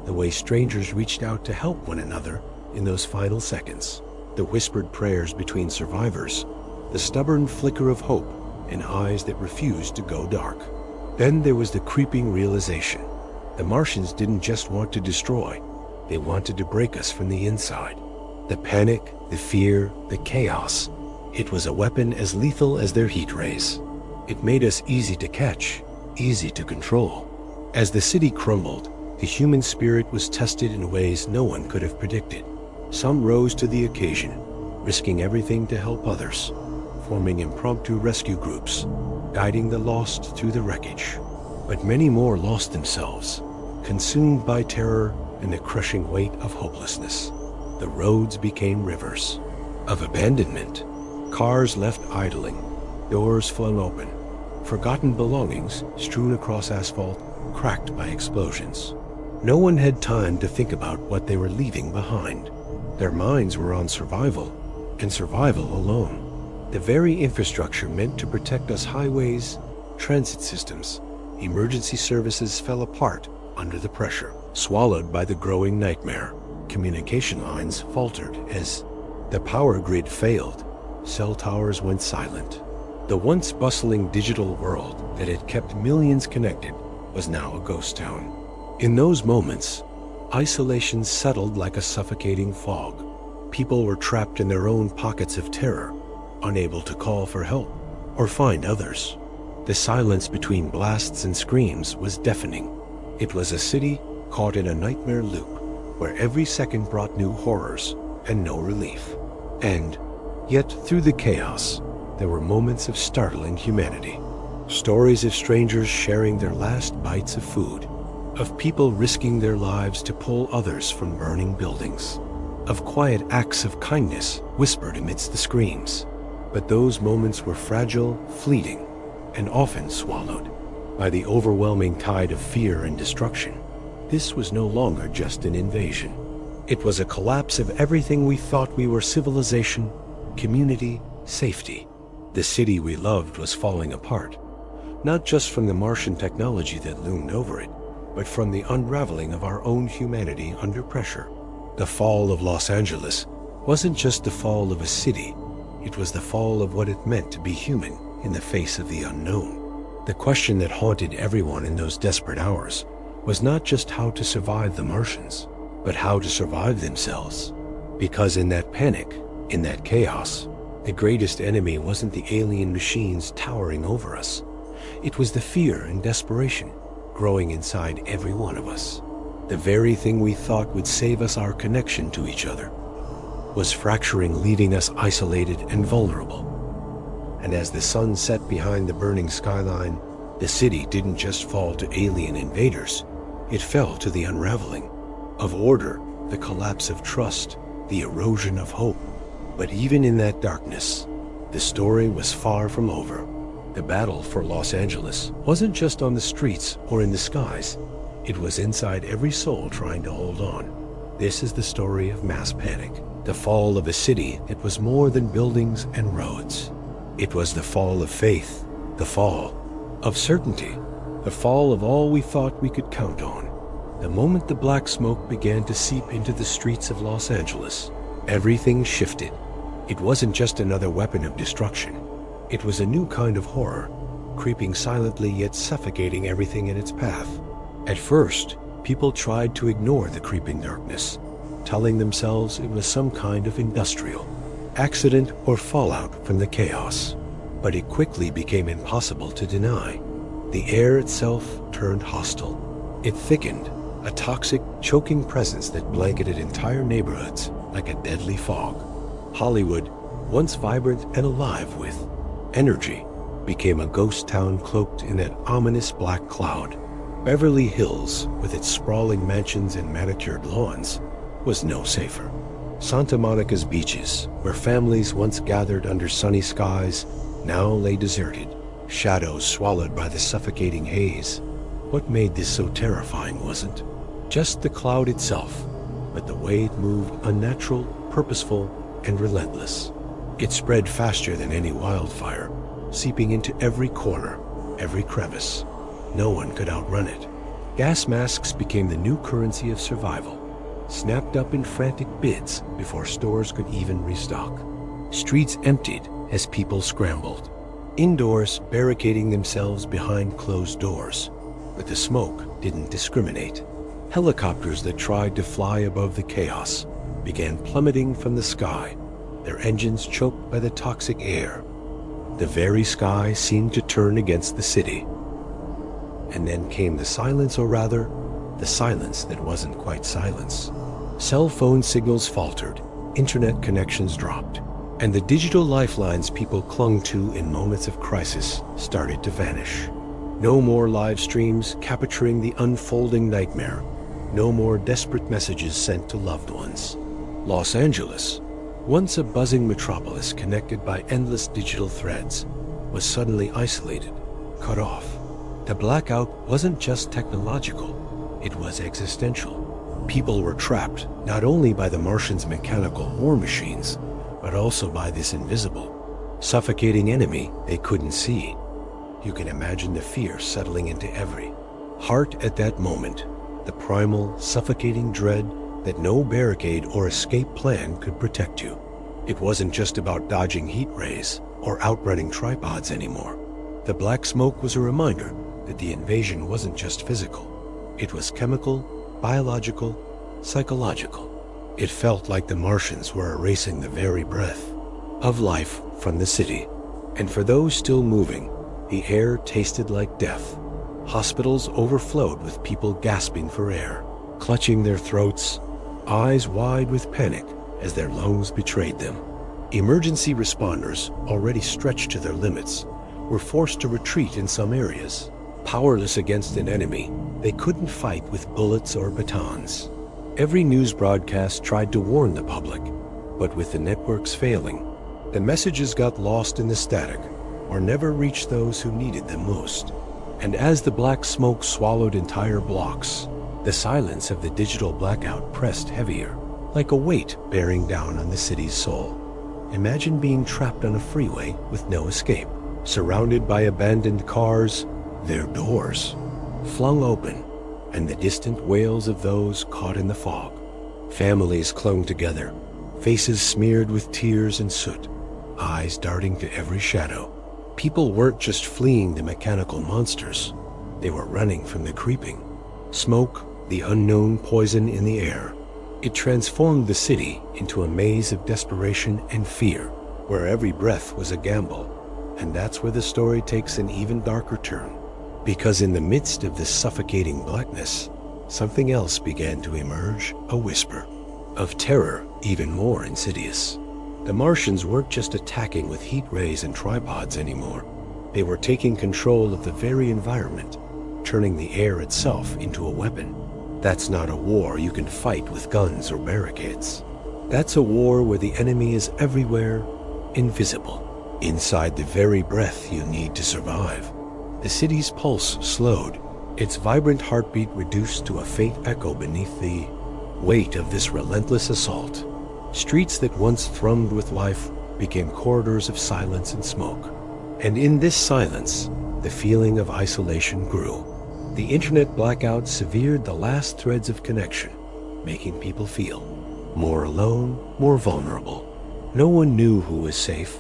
the way strangers reached out to help one another in those final seconds, the whispered prayers between survivors, the stubborn flicker of hope in eyes that refused to go dark. Then there was the creeping realization. The Martians didn't just want to destroy, they wanted to break us from the inside. The panic, the fear, the chaos. It was a weapon as lethal as their heat rays. It made us easy to catch, easy to control. As the city crumbled, the human spirit was tested in ways no one could have predicted. Some rose to the occasion, risking everything to help others, forming impromptu rescue groups, guiding the lost through the wreckage. But many more lost themselves, consumed by terror and the crushing weight of hopelessness. The roads became rivers of abandonment, cars left idling, doors flung open, forgotten belongings strewn across asphalt, cracked by explosions. No one had time to think about what they were leaving behind. Their minds were on survival, and survival alone. The very infrastructure meant to protect us, highways, transit systems, emergency services, fell apart under the pressure, swallowed by the growing nightmare. Communication lines faltered as the power grid failed. Cell towers went silent. The once bustling digital world that had kept millions connected was now a ghost town. In those moments, isolation settled like a suffocating fog. People were trapped in their own pockets of terror, unable to call for help or find others. The silence between blasts and screams was deafening. It was a city caught in a nightmare loop where every second brought new horrors and no relief. And yet through the chaos, there were moments of startling humanity. Stories of strangers sharing their last bites of food, of people risking their lives to pull others from burning buildings, of quiet acts of kindness whispered amidst the screams. But those moments were fragile, fleeting, and often swallowed by the overwhelming tide of fear and destruction. This was no longer just an invasion. It was a collapse of everything we thought we were: civilization, community, safety. The city we loved was falling apart, not just from the Martian technology that loomed over it, but from the unraveling of our own humanity under pressure. The fall of Los Angeles wasn't just the fall of a city, it was the fall of what it meant to be human in the face of the unknown. The question that haunted everyone in those desperate hours was not just how to survive the Martians, but how to survive themselves. Because in that panic, in that chaos, the greatest enemy wasn't the alien machines towering over us. It was the fear and desperation growing inside every one of us. The very thing we thought would save us, our connection to each other, was fracturing, leaving us isolated and vulnerable. And as the sun set behind the burning skyline, the city didn't just fall to alien invaders, it fell to the unraveling of order, the collapse of trust, the erosion of hope. But even in that darkness, the story was far from over. The battle for Los Angeles wasn't just on the streets or in the skies. It was inside every soul trying to hold on. This is the story of mass panic, the fall of a city that was more than buildings and roads. It was the fall of faith, the fall of certainty, the fall of all we thought we could count on. The moment the black smoke began to seep into the streets of Los Angeles, everything shifted. It wasn't just another weapon of destruction. It was a new kind of horror, creeping silently yet suffocating everything in its path. At first, people tried to ignore the creeping darkness, telling themselves it was some kind of industrial accident or fallout from the chaos. But it quickly became impossible to deny. The air itself turned hostile. It thickened, a toxic, choking presence that blanketed entire neighborhoods like a deadly fog. Hollywood, once vibrant and alive with energy, became a ghost town cloaked in that ominous black cloud. Beverly Hills, with its sprawling mansions and manicured lawns, was no safer. Santa Monica's beaches, where families once gathered under sunny skies, now lay deserted, shadows swallowed by the suffocating haze. What made this so terrifying wasn't just the cloud itself, but the way it moved, unnatural, purposeful, and relentless. It spread faster than any wildfire, seeping into every corner, every crevice. No one could outrun it. Gas masks became the new currency of survival, snapped up in frantic bids before stores could even restock. Streets emptied as people scrambled, indoors barricading themselves behind closed doors. But the smoke didn't discriminate. Helicopters that tried to fly above the chaos began plummeting from the sky, their engines choked by the toxic air. The very sky seemed to turn against the city. And then came the silence, or rather, the silence that wasn't quite silence. Cell phone signals faltered, internet connections dropped, and the digital lifelines people clung to in moments of crisis started to vanish. No more live streams capturing the unfolding nightmare. No more desperate messages sent to loved ones. Los Angeles, once a buzzing metropolis connected by endless digital threads, was suddenly isolated, cut off. The blackout wasn't just technological, it was existential. People were trapped not only by the Martians' mechanical war machines, but also by this invisible, suffocating enemy they couldn't see. You can imagine the fear settling into every heart at that moment, the primal, suffocating dread that no barricade or escape plan could protect you. It wasn't just about dodging heat rays or outrunning tripods anymore. The black smoke was a reminder that the invasion wasn't just physical. It was chemical, biological, psychological. It felt like the Martians were erasing the very breath of life from the city. And for those still moving, the air tasted like death. Hospitals overflowed with people gasping for air, clutching their throats, eyes wide with panic as their lungs betrayed them. Emergency responders, already stretched to their limits, were forced to retreat in some areas. Powerless against an enemy, they couldn't fight with bullets or batons. Every news broadcast tried to warn the public, but with the networks failing, the messages got lost in the static or never reached those who needed them most. And as the black smoke swallowed entire blocks, the silence of the digital blackout pressed heavier, like a weight bearing down on the city's soul. Imagine being trapped on a freeway with no escape, surrounded by abandoned cars, their doors flung open, and the distant wails of those caught in the fog. Families clung together, faces smeared with tears and soot, eyes darting to every shadow. People weren't just fleeing the mechanical monsters, they were running from the creeping smoke, the unknown poison in the air. It transformed the city into a maze of desperation and fear, where every breath was a gamble. And that's where the story takes an even darker turn. Because in the midst of this suffocating blackness, something else began to emerge, a whisper of terror even more insidious. The Martians weren't just attacking with heat rays and tripods anymore. They were taking control of the very environment, turning the air itself into a weapon. That's not a war you can fight with guns or barricades. That's a war where the enemy is everywhere, invisible, inside the very breath you need to survive. The city's pulse slowed, its vibrant heartbeat reduced to a faint echo beneath the weight of this relentless assault. Streets that once thrummed with life became corridors of silence and smoke. And in this silence, the feeling of isolation grew. The internet blackout severed the last threads of connection, making people feel more alone, more vulnerable. No one knew who was safe,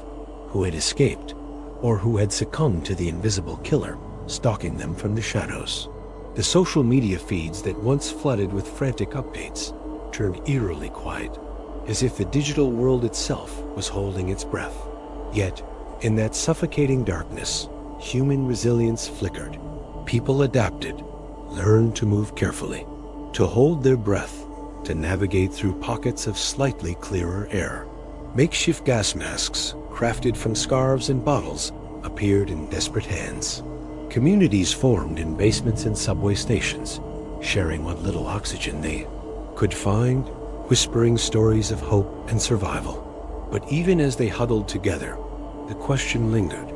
who had escaped, or who had succumbed to the invisible killer stalking them from the shadows. The social media feeds that once flooded with frantic updates turned eerily quiet, as if the digital world itself was holding its breath. Yet, in that suffocating darkness, human resilience flickered. People adapted, learned to move carefully, to hold their breath, to navigate through pockets of slightly clearer air. Makeshift gas masks, crafted from scarves and bottles, appeared in desperate hands. Communities formed in basements and subway stations, sharing what little oxygen they could find, whispering stories of hope and survival. But even as they huddled together, the question lingered.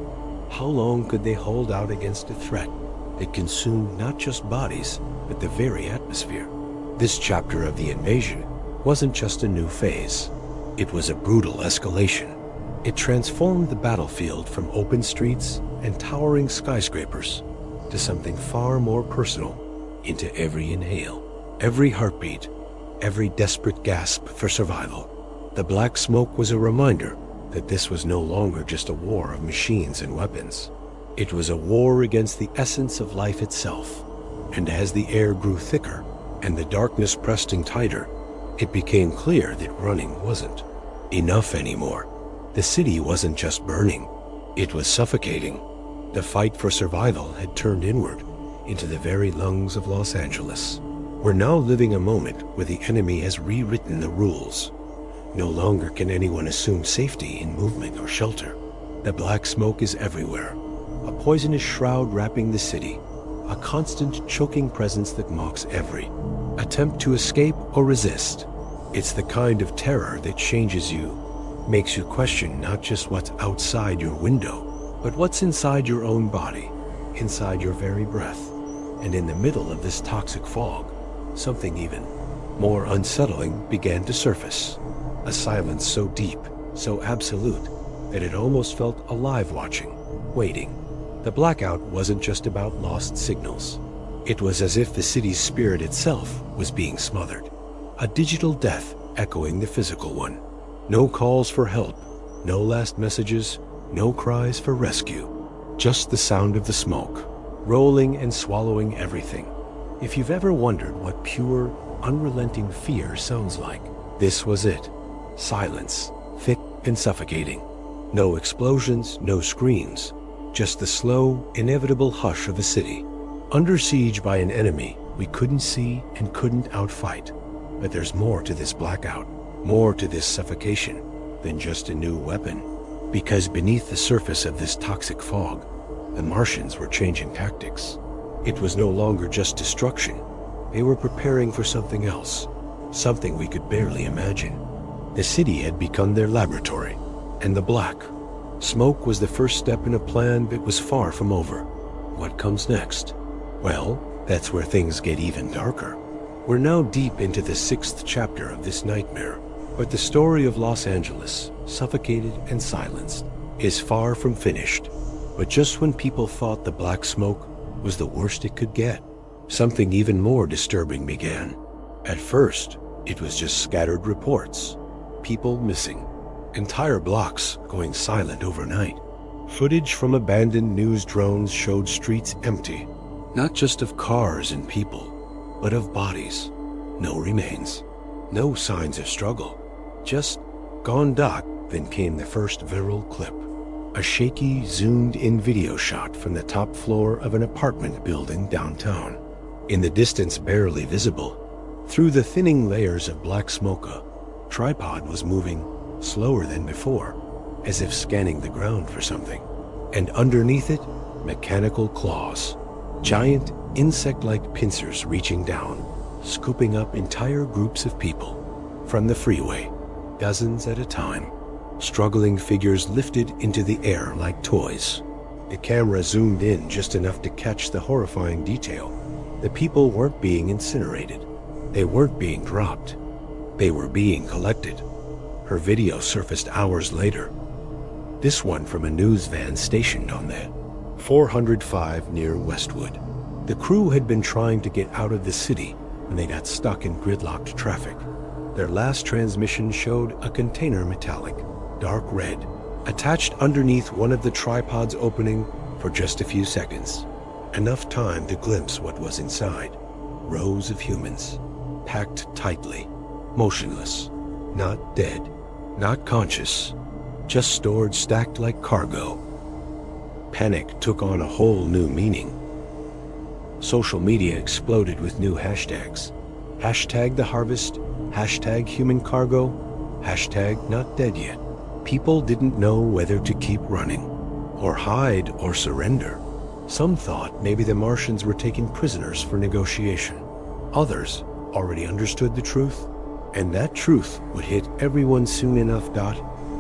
How long could they hold out against a threat that consumed not just bodies, but the very atmosphere? This chapter of the invasion wasn't just a new phase. It was a brutal escalation. It transformed the battlefield from open streets and towering skyscrapers to something far more personal, into every inhale, every heartbeat, every desperate gasp for survival. The black smoke was a reminder that this was no longer just a war of machines and weapons. It was a war against the essence of life itself. And as the air grew thicker and the darkness pressed in tighter, it became clear that running wasn't enough anymore. The city wasn't just burning, it was suffocating. The fight for survival had turned inward into the very lungs of Los Angeles. We're now living a moment where the enemy has rewritten the rules. No longer can anyone assume safety in movement or shelter. The black smoke is everywhere, a poisonous shroud wrapping the city, a constant choking presence that mocks every attempt to escape or resist. It's the kind of terror that changes you, makes you question not just what's outside your window, but what's inside your own body, inside your very breath. And in the middle of this toxic fog, something even more unsettling began to surface. A silence so deep, so absolute, that it almost felt alive, watching, waiting. The blackout wasn't just about lost signals. It was as if the city's spirit itself was being smothered. A digital death echoing the physical one. No calls for help, no last messages, no cries for rescue. Just the sound of the smoke, rolling and swallowing everything. If you've ever wondered what pure, unrelenting fear sounds like, this was it. Silence, thick and suffocating. No explosions, no screams, just the slow, inevitable hush of a city, under siege by an enemy we couldn't see and couldn't outfight. But there's more to this blackout, more to this suffocation. than just a new weapon. Because beneath the surface of this toxic fog, the Martians were changing tactics. It was no longer just destruction. They were preparing for something else, something we could barely imagine. The city had become their laboratory, and the black smoke was the first step in a plan that was far from over. What comes next? Well, that's where things get even darker. We're now deep into the 6th chapter of this nightmare, but the story of Los Angeles, suffocated and silenced, is far from finished. But just when people thought the black smoke was the worst it could get, something even more disturbing began. At first, it was just scattered reports. People missing. Entire blocks going silent overnight. Footage from abandoned news drones showed streets empty, not just of cars and people, but of bodies. No remains. No signs of struggle. Just gone dark. Then came the first viral clip. A shaky, zoomed-in video shot from the top floor of an apartment building downtown. In the distance barely visible, through the thinning layers of black smoke, a tripod was moving slower than before, as if scanning the ground for something. And underneath it, mechanical claws. Giant, insect-like pincers reaching down, scooping up entire groups of people. From the freeway, dozens at a time. Struggling figures lifted into the air like toys. The camera zoomed in just enough to catch the horrifying detail. The people weren't being incinerated. They weren't being dropped. They were being collected. Her video surfaced hours later. This one from a news van stationed on the 405 near Westwood. The crew had been trying to get out of the city when they got stuck in gridlocked traffic. Their last transmission showed a container metallic, dark red, attached underneath one of the tripods opening for just a few seconds. Enough time to glimpse what was inside. Rows of humans, packed tightly, motionless, not dead, not conscious, just stored stacked like cargo. Panic took on a whole new meaning. Social media exploded with new hashtags. Hashtag the harvest, hashtag human cargo, hashtag not dead yet. People didn't know whether to keep running, or hide, or surrender. Some thought maybe the Martians were taking prisoners for negotiation. Others already understood the truth, and that truth would hit everyone soon enough.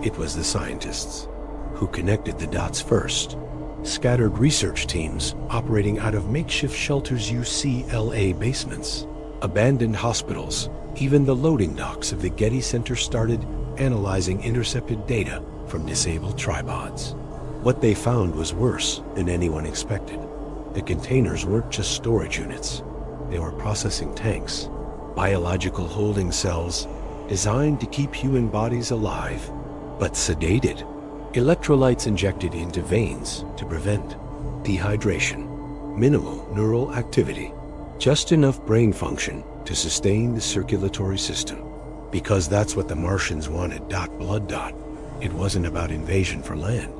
It was the scientists who connected the dots first. Scattered research teams operating out of makeshift shelters, UCLA basements, abandoned hospitals, even the loading docks of the Getty Center started analyzing intercepted data from disabled tripods. What they found was worse than anyone expected. The containers weren't just storage units. They were processing tanks, biological holding cells designed to keep human bodies alive, but sedated. Electrolytes injected into veins to prevent dehydration. Minimal neural activity. Just enough brain function to sustain the circulatory system. Because that's what the Martians wanted. Blood. It wasn't about invasion for land,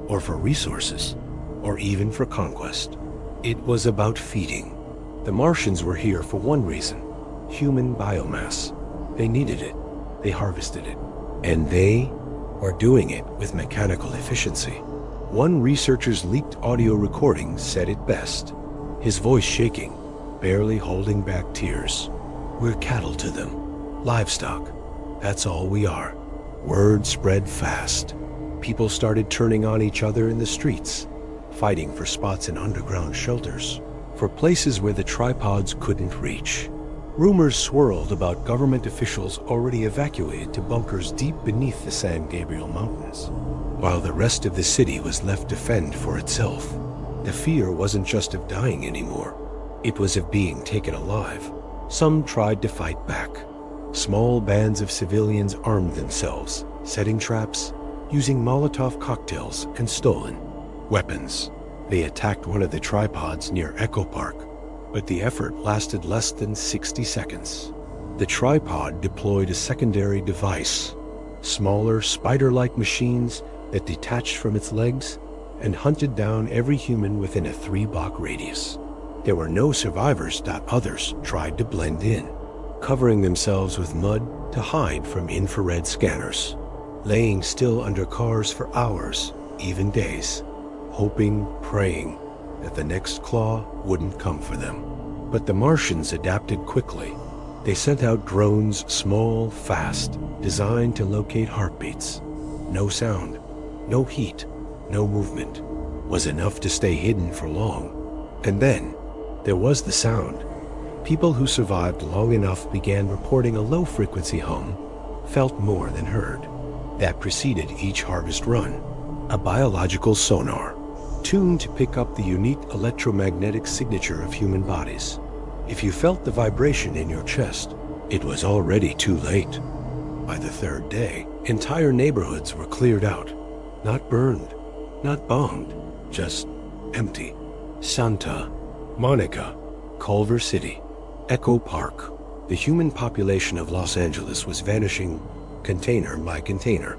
or for resources, or even for conquest. It was about feeding. The Martians were here for one reason: human biomass. They needed it. They harvested it. And they were doing it with mechanical efficiency. One researcher's leaked audio recording said it best, his voice shaking, barely holding back tears. We're cattle to them, livestock. That's all we are. Word spread fast. People started turning on each other in the streets, fighting for spots in underground shelters, for places where the tripods couldn't reach. Rumors swirled about government officials already evacuated to bunkers deep beneath the San Gabriel Mountains, while the rest of the city was left to fend for itself. The fear wasn't just of dying anymore. It was of being taken alive. Some tried to fight back. Small bands of civilians armed themselves, setting traps, using Molotov cocktails and stolen weapons. They attacked one of the tripods near Echo Park, but the effort lasted less than 60 seconds. The tripod deployed a secondary device, smaller spider-like machines that detached from its legs and hunted down every human within a 3-block radius. There were no survivors. Others tried to blend in, covering themselves with mud to hide from infrared scanners. laying still under cars for hours, even days, hoping, praying that the next claw wouldn't come for them. But the Martians adapted quickly. They sent out drones, small, fast, designed to locate heartbeats. No sound, no heat, no movement was enough to stay hidden for long. And then, there was the sound. People who survived long enough began reporting a low-frequency hum, felt more than heard. That preceded each harvest run, a biological sonar, tuned to pick up the unique electromagnetic signature of human bodies. If you felt the vibration in your chest, it was already too late. By the third day, entire neighborhoods were cleared out. Not burned, not bombed, just empty. Santa Monica, Culver City, Echo Park. The human population of Los Angeles was vanishing container by container.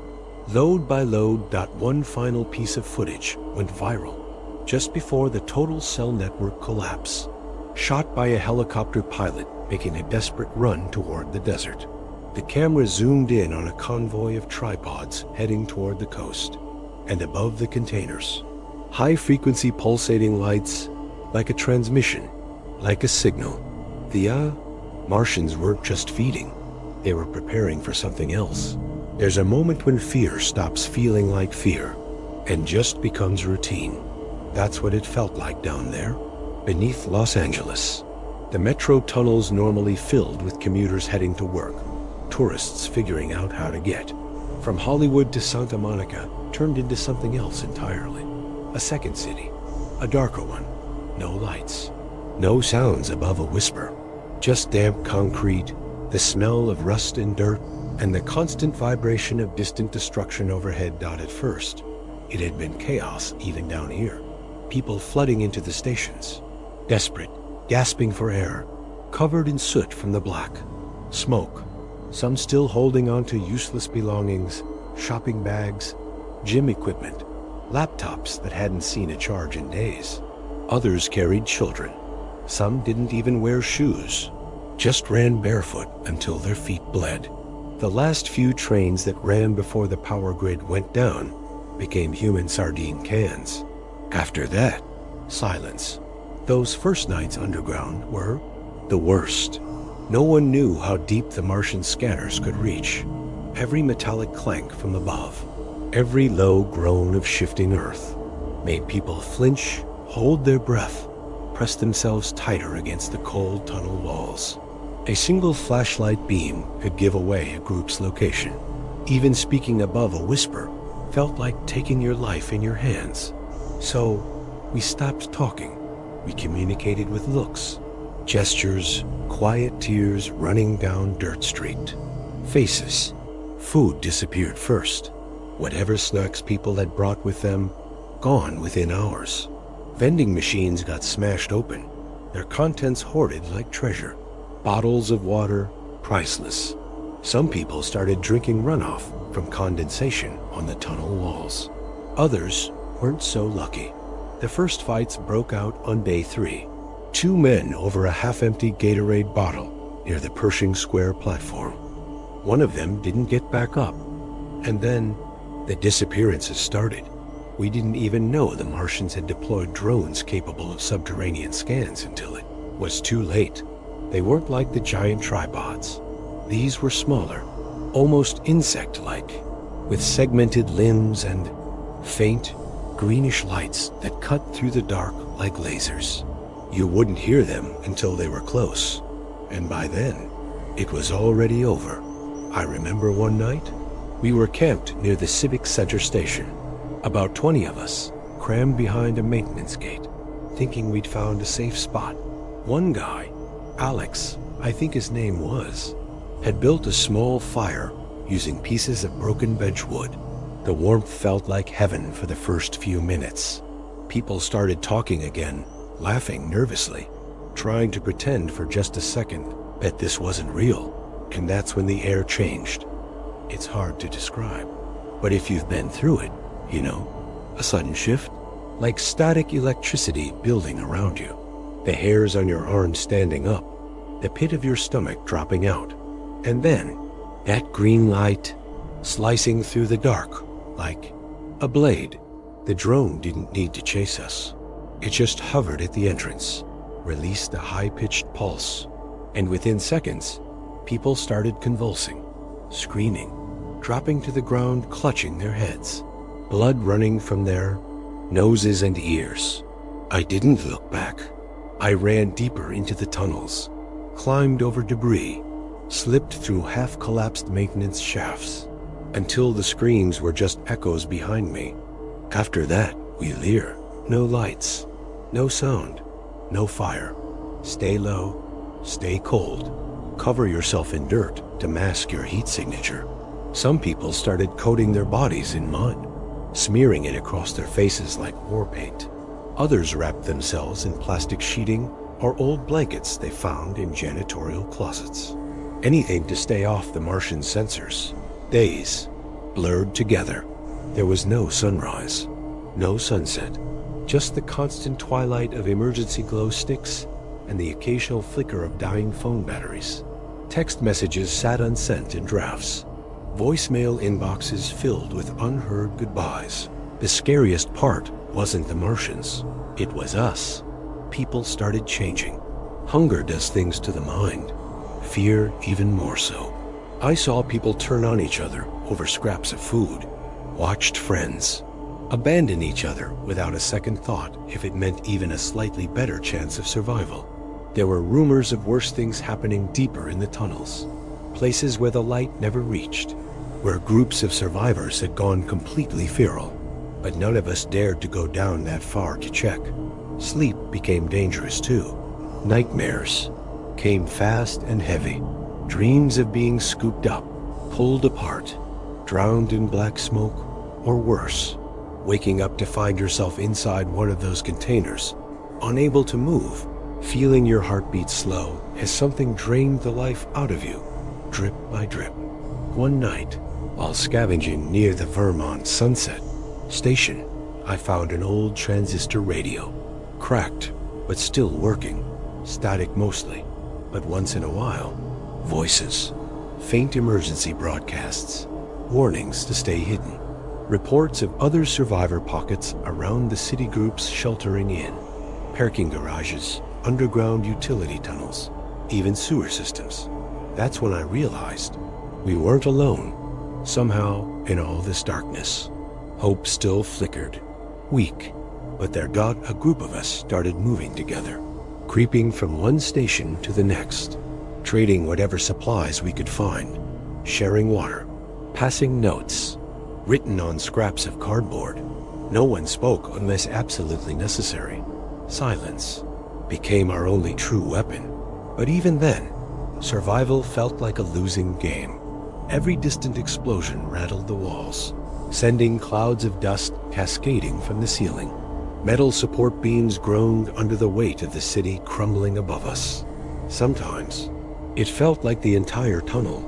Load by load, that one final piece of footage went viral just before the total cell network collapse. Shot by a helicopter pilot making a desperate run toward the desert. The camera zoomed in on a convoy of tripods heading toward the coast. And above the containers, high-frequency pulsating lights, like a transmission, like a signal. The Martians weren't just feeding. They were preparing for something else. There's a moment when fear stops feeling like fear and just becomes routine. That's what it felt like down there, beneath Los Angeles. The metro tunnels normally filled with commuters heading to work, tourists figuring out how to get from Hollywood to Santa Monica turned into something else entirely. A second city, a darker one. No lights, no sounds above a whisper, just damp concrete, the smell of rust and dirt, and the constant vibration of distant destruction overhead. At first, it had been chaos even down here. People flooding into the stations, desperate, gasping for air, covered in soot from the black. Smoke, some still holding on to useless belongings, shopping bags, gym equipment, laptops that hadn't seen a charge in days. Others carried children. Some didn't even wear shoes, just ran barefoot until their feet bled. The last few trains that ran before the power grid went down became human sardine cans. After that, silence. Those first nights underground were the worst. No one knew how deep the Martian scanners could reach. Every metallic clank from above, every low groan of shifting earth, made people flinch, hold their breath, press themselves tighter against the cold tunnel walls. A single flashlight beam could give away a group's location. Even speaking above a whisper felt like taking your life in your hands. So we stopped talking. We communicated with looks, gestures, quiet tears running down Dirt Street. Faces. Food disappeared first. Whatever snacks people had brought with them, gone within hours. Vending machines got smashed open, their contents hoarded like treasure. Bottles of water, priceless. Some people started drinking runoff from condensation on the tunnel walls. Others weren't so lucky. The first fights broke out on day 3. 2 men over a half-empty Gatorade bottle near the Pershing Square platform. One of them didn't get back up. And then the disappearances started. We didn't even know the Martians had deployed drones capable of subterranean scans until it was too late. They weren't like the giant tripods. These were smaller, almost insect-like, with segmented limbs and faint, greenish lights that cut through the dark like lasers. You wouldn't hear them until they were close, and by then, it was already over. I remember one night, we were camped near the Civic Center station. About 20 of us, crammed behind a maintenance gate, thinking we'd found a safe spot. One guy, Alex, I think his name was, had built a small fire using pieces of broken benchwood. The warmth felt like heaven for the first few minutes. People started talking again, laughing nervously, trying to pretend for just a second that this wasn't real. And that's when the air changed. It's hard to describe, but if you've been through it, you know, a sudden shift, like static electricity building around you, the hairs on your arms standing up, the pit of your stomach dropping out, and then that green light, slicing through the dark like a blade. The drone didn't need to chase us. It just hovered at the entrance, released a high-pitched pulse, and within seconds, people started convulsing, screaming, dropping to the ground, clutching their heads, blood running from their noses and ears. I didn't look back. I ran deeper into the tunnels, climbed over debris, slipped through half-collapsed maintenance shafts, until the screams were just echoes behind me. After that, we leer. No lights, no sound, no fire. Stay low, stay cold. Cover yourself in dirt to mask your heat signature. Some people started coating their bodies in mud, smearing it across their faces like war paint. Others wrapped themselves in plastic sheeting or old blankets they found in janitorial closets. Anything to stay off the Martian sensors. Days blurred together. There was no sunrise, no sunset, just the constant twilight of emergency glow sticks and the occasional flicker of dying phone batteries. Text messages sat unsent in drafts. Voicemail inboxes filled with unheard goodbyes. The scariest part wasn't the Martians. It was us. People started changing. Hunger does things to the mind. Fear even more so. I saw people turn on each other over scraps of food. Watched friends abandon each other without a second thought if it meant even a slightly better chance of survival. There were rumors of worse things happening deeper in the tunnels, places where the light never reached, where groups of survivors had gone completely feral, but none of us dared to go down that far to check. Sleep became dangerous too. Nightmares came fast and heavy. Dreams of being scooped up, pulled apart, drowned in black smoke, or worse, waking up to find yourself inside one of those containers, unable to move, feeling your heartbeat slow as something drained the life out of you, drip by drip. One night, while scavenging near the Vermont Sunset Station, I found an old transistor radio, cracked but still working, static mostly, but once in a while, voices, faint emergency broadcasts, warnings to stay hidden, reports of other survivor pockets around the city groups sheltering in, parking garages, underground utility tunnels, even sewer systems. That's when I realized we weren't alone. Somehow, in all this darkness, hope still flickered, weak, but there got a group of us started moving together, creeping from one station to the next, trading whatever supplies we could find, sharing water, passing notes, written on scraps of cardboard. No one spoke unless absolutely necessary. Silence became our only true weapon. But even then, survival felt like a losing game. Every distant explosion rattled the walls, sending clouds of dust cascading from the ceiling. Metal support beams groaned under the weight of the city crumbling above us. Sometimes, it felt like the entire tunnel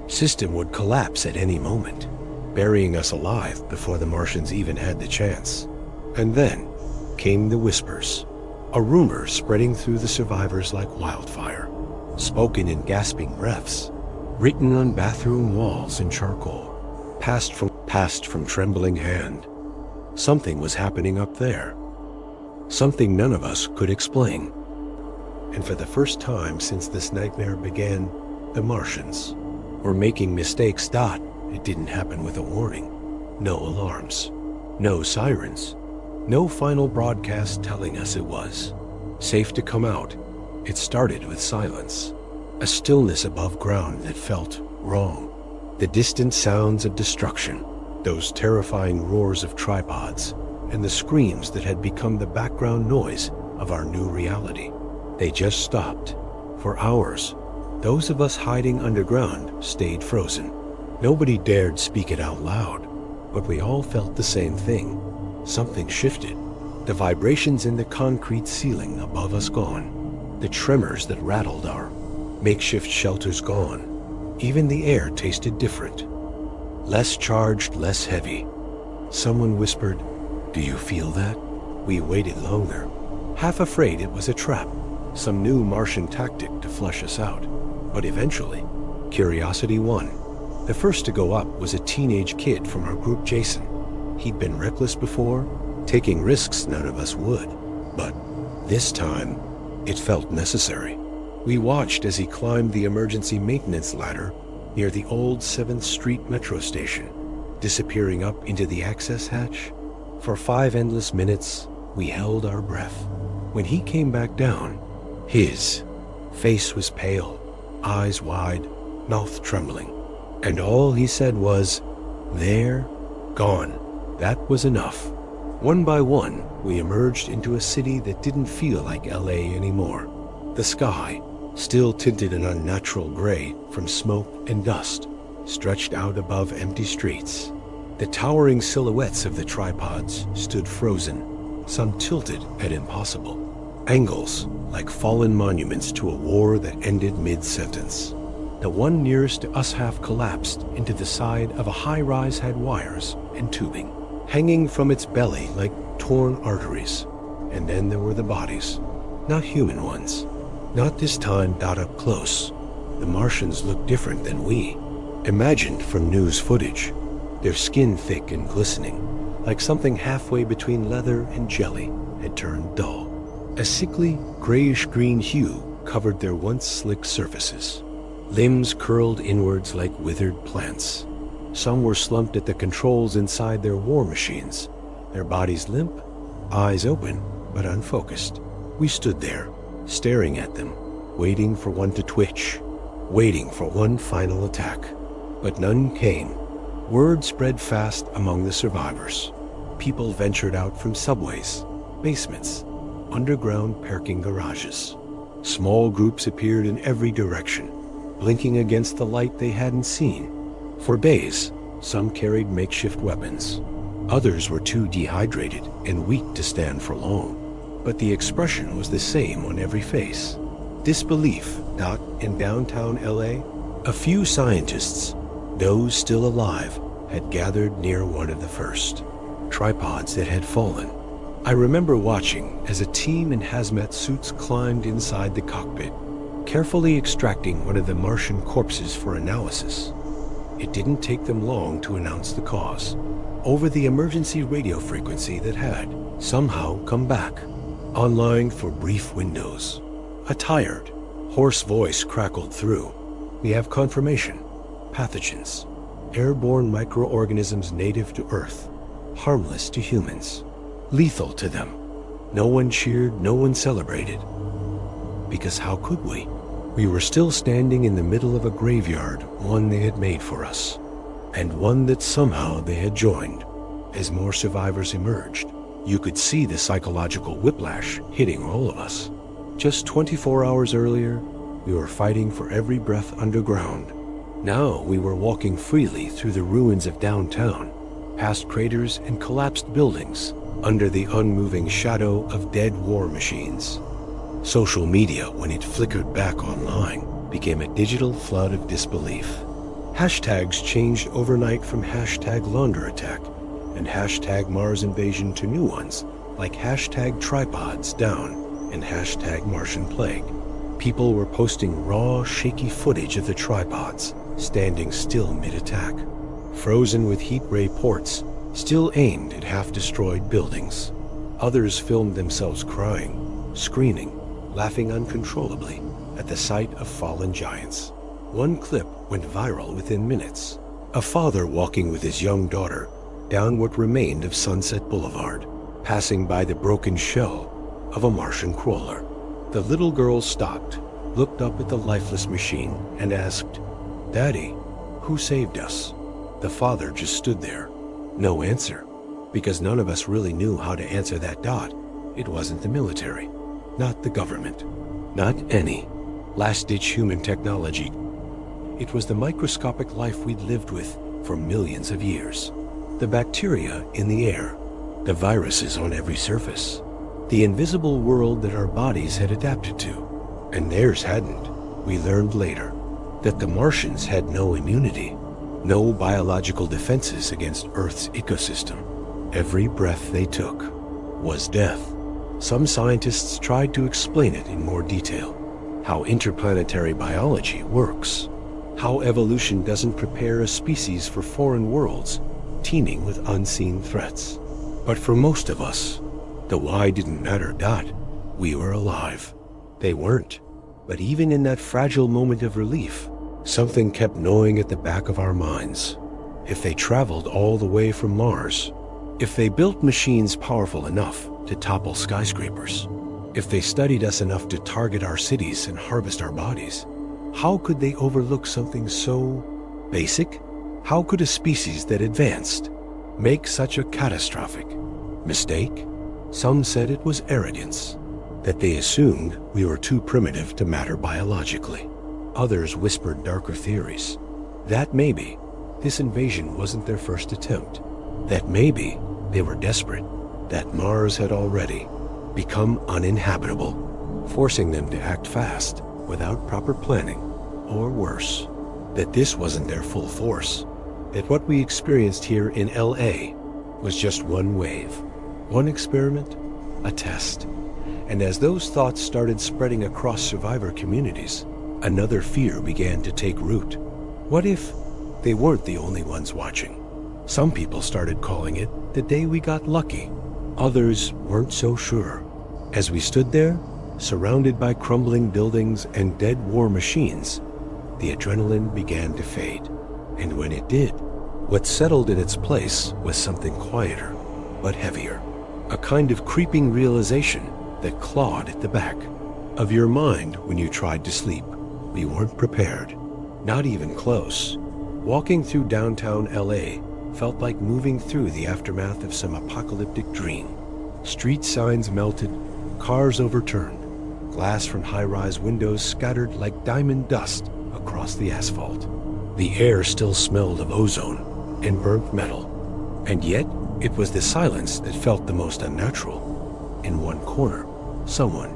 system would collapse at any moment, burying us alive before the Martians even had the chance. And then came the whispers, a rumor spreading through the survivors like wildfire, spoken in gasping breaths, written on bathroom walls in charcoal, passed from trembling hand. Something was happening up there, something none of us could explain. And for the first time since this nightmare began, the Martians were making mistakes. It didn't happen with a warning. No alarms, no sirens, no final broadcast telling us it was safe to come out. It started with silence, a stillness above ground that felt wrong. The distant sounds of destruction, those terrifying roars of tripods, and the screams that had become the background noise of our new reality. They just stopped. For hours, those of us hiding underground stayed frozen. Nobody dared speak it out loud, but we all felt the same thing. Something shifted. The vibrations in the concrete ceiling above us gone. The tremors that rattled our makeshift shelters gone. Even the air tasted different. Less charged, less heavy. Someone whispered, "Do you feel that?" We waited longer, half afraid it was a trap, some new Martian tactic to flush us out. But eventually, curiosity won. The first to go up was a teenage kid from our group, Jason. He'd been reckless before, taking risks none of us would. But this time, it felt necessary. We watched as he climbed the emergency maintenance ladder near the old 7th Street metro station, disappearing up into the access hatch. For 5 endless minutes, we held our breath. When he came back down, his face was pale, eyes wide, mouth trembling, and all he said was, "They're gone." That was enough. One by one, we emerged into a city that didn't feel like LA anymore. The sky, still tinted an unnatural gray from smoke and dust, stretched out above empty streets. The towering silhouettes of the tripods stood frozen, some tilted at impossible angles, like fallen monuments to a war that ended mid-sentence. The one nearest to us half collapsed into the side of a high-rise had wires and tubing, hanging from its belly like torn arteries. And then there were the bodies, not human ones. Not this time not up close. The Martians looked different than we, imagined from news footage. Their skin thick and glistening, like something halfway between leather and jelly, had turned dull. A sickly, grayish-green hue covered their once slick surfaces. Limbs curled inwards like withered plants. Some were slumped at the controls inside their war machines, their bodies limp, eyes open but unfocused. We stood there, staring at them, waiting for one to twitch, waiting for one final attack. But none came. Word spread fast among the survivors. People ventured out from subways, basements, underground parking garages. Small groups appeared in every direction, blinking against the light they hadn't seen. For days, some carried makeshift weapons. Others were too dehydrated and weak to stand for long. But the expression was the same on every face. Disbelief. Not in downtown LA. A few scientists, those still alive, had gathered near one of the first tripods that had fallen. I remember watching as a team in hazmat suits climbed inside the cockpit, carefully extracting one of the Martian corpses for analysis. It didn't take them long to announce the cause, over the emergency radio frequency that had somehow come back, online for brief windows. A tired, hoarse voice crackled through. "We have confirmation. Pathogens. Airborne microorganisms native to Earth. Harmless to humans. Lethal to them." No one cheered, no one celebrated. Because how could we? We were still standing in the middle of a graveyard, one they had made for us, and one that somehow they had joined. As more survivors emerged, you could see the psychological whiplash hitting all of us. Just 24 hours earlier, we were fighting for every breath underground. Now we were walking freely through the ruins of downtown, past craters and collapsed buildings, under the unmoving shadow of dead war machines. Social media, when it flickered back online, became a digital flood of disbelief. Hashtags changed overnight from hashtag launder attack and hashtag Mars invasion to new ones, like hashtag tripods down and hashtag Martian plague. People were posting raw, shaky footage of the tripods, standing still mid-attack, frozen with heat ray ports, still aimed at half-destroyed buildings. Others filmed themselves crying, screaming, laughing uncontrollably at the sight of fallen giants. One clip went viral within minutes. A father walking with his young daughter down what remained of Sunset Boulevard, passing by the broken shell of a Martian crawler. The little girl stopped, looked up at the lifeless machine, and asked, "Daddy, who saved us?" The father just stood there. No answer, because none of us really knew how to answer that dot. It wasn't the military, not the government, not any last-ditch human technology. It was the microscopic life we'd lived with for millions of years. The bacteria in the air, the viruses on every surface, the invisible world that our bodies had adapted to, and theirs hadn't. We learned later that the Martians had no immunity, no biological defenses against Earth's ecosystem. Every breath they took was death. Some scientists tried to explain it in more detail, how interplanetary biology works. how evolution doesn't prepare a species for foreign worlds, teeming with unseen threats. But for most of us, the why didn't matter. We were alive. They weren't. But even in that fragile moment of relief, something kept gnawing at the back of our minds. If they traveled all the way from Mars, if they built machines powerful enough to topple skyscrapers, if they studied us enough to target our cities and harvest our bodies, how could they overlook something so basic? How could a species that advanced make such a catastrophic mistake? Some said it was arrogance, that they assumed we were too primitive to matter biologically. Others whispered darker theories, that maybe this invasion wasn't their first attempt, that maybe they were desperate, that Mars had already become uninhabitable, forcing them to act fast without proper planning, or worse, that this wasn't their full force, that what we experienced here in LA was just one wave, one experiment, a test. And as those thoughts started spreading across survivor communities, another fear began to take root. What if they weren't the only ones watching? Some people started calling it the day we got lucky. Others weren't so sure. As we stood there, surrounded by crumbling buildings and dead war machines, the adrenaline began to fade. And when it did, what settled in its place was something quieter, but heavier. A kind of creeping realization that clawed at the back of your mind when you tried to sleep. We weren't prepared, not even close. Walking through downtown LA felt like moving through the aftermath of some apocalyptic dream. Street signs melted, cars overturned, glass from high-rise windows scattered like diamond dust across the asphalt. The air still smelled of ozone and burnt metal, and yet it was the silence that felt the most unnatural. In one corner, someone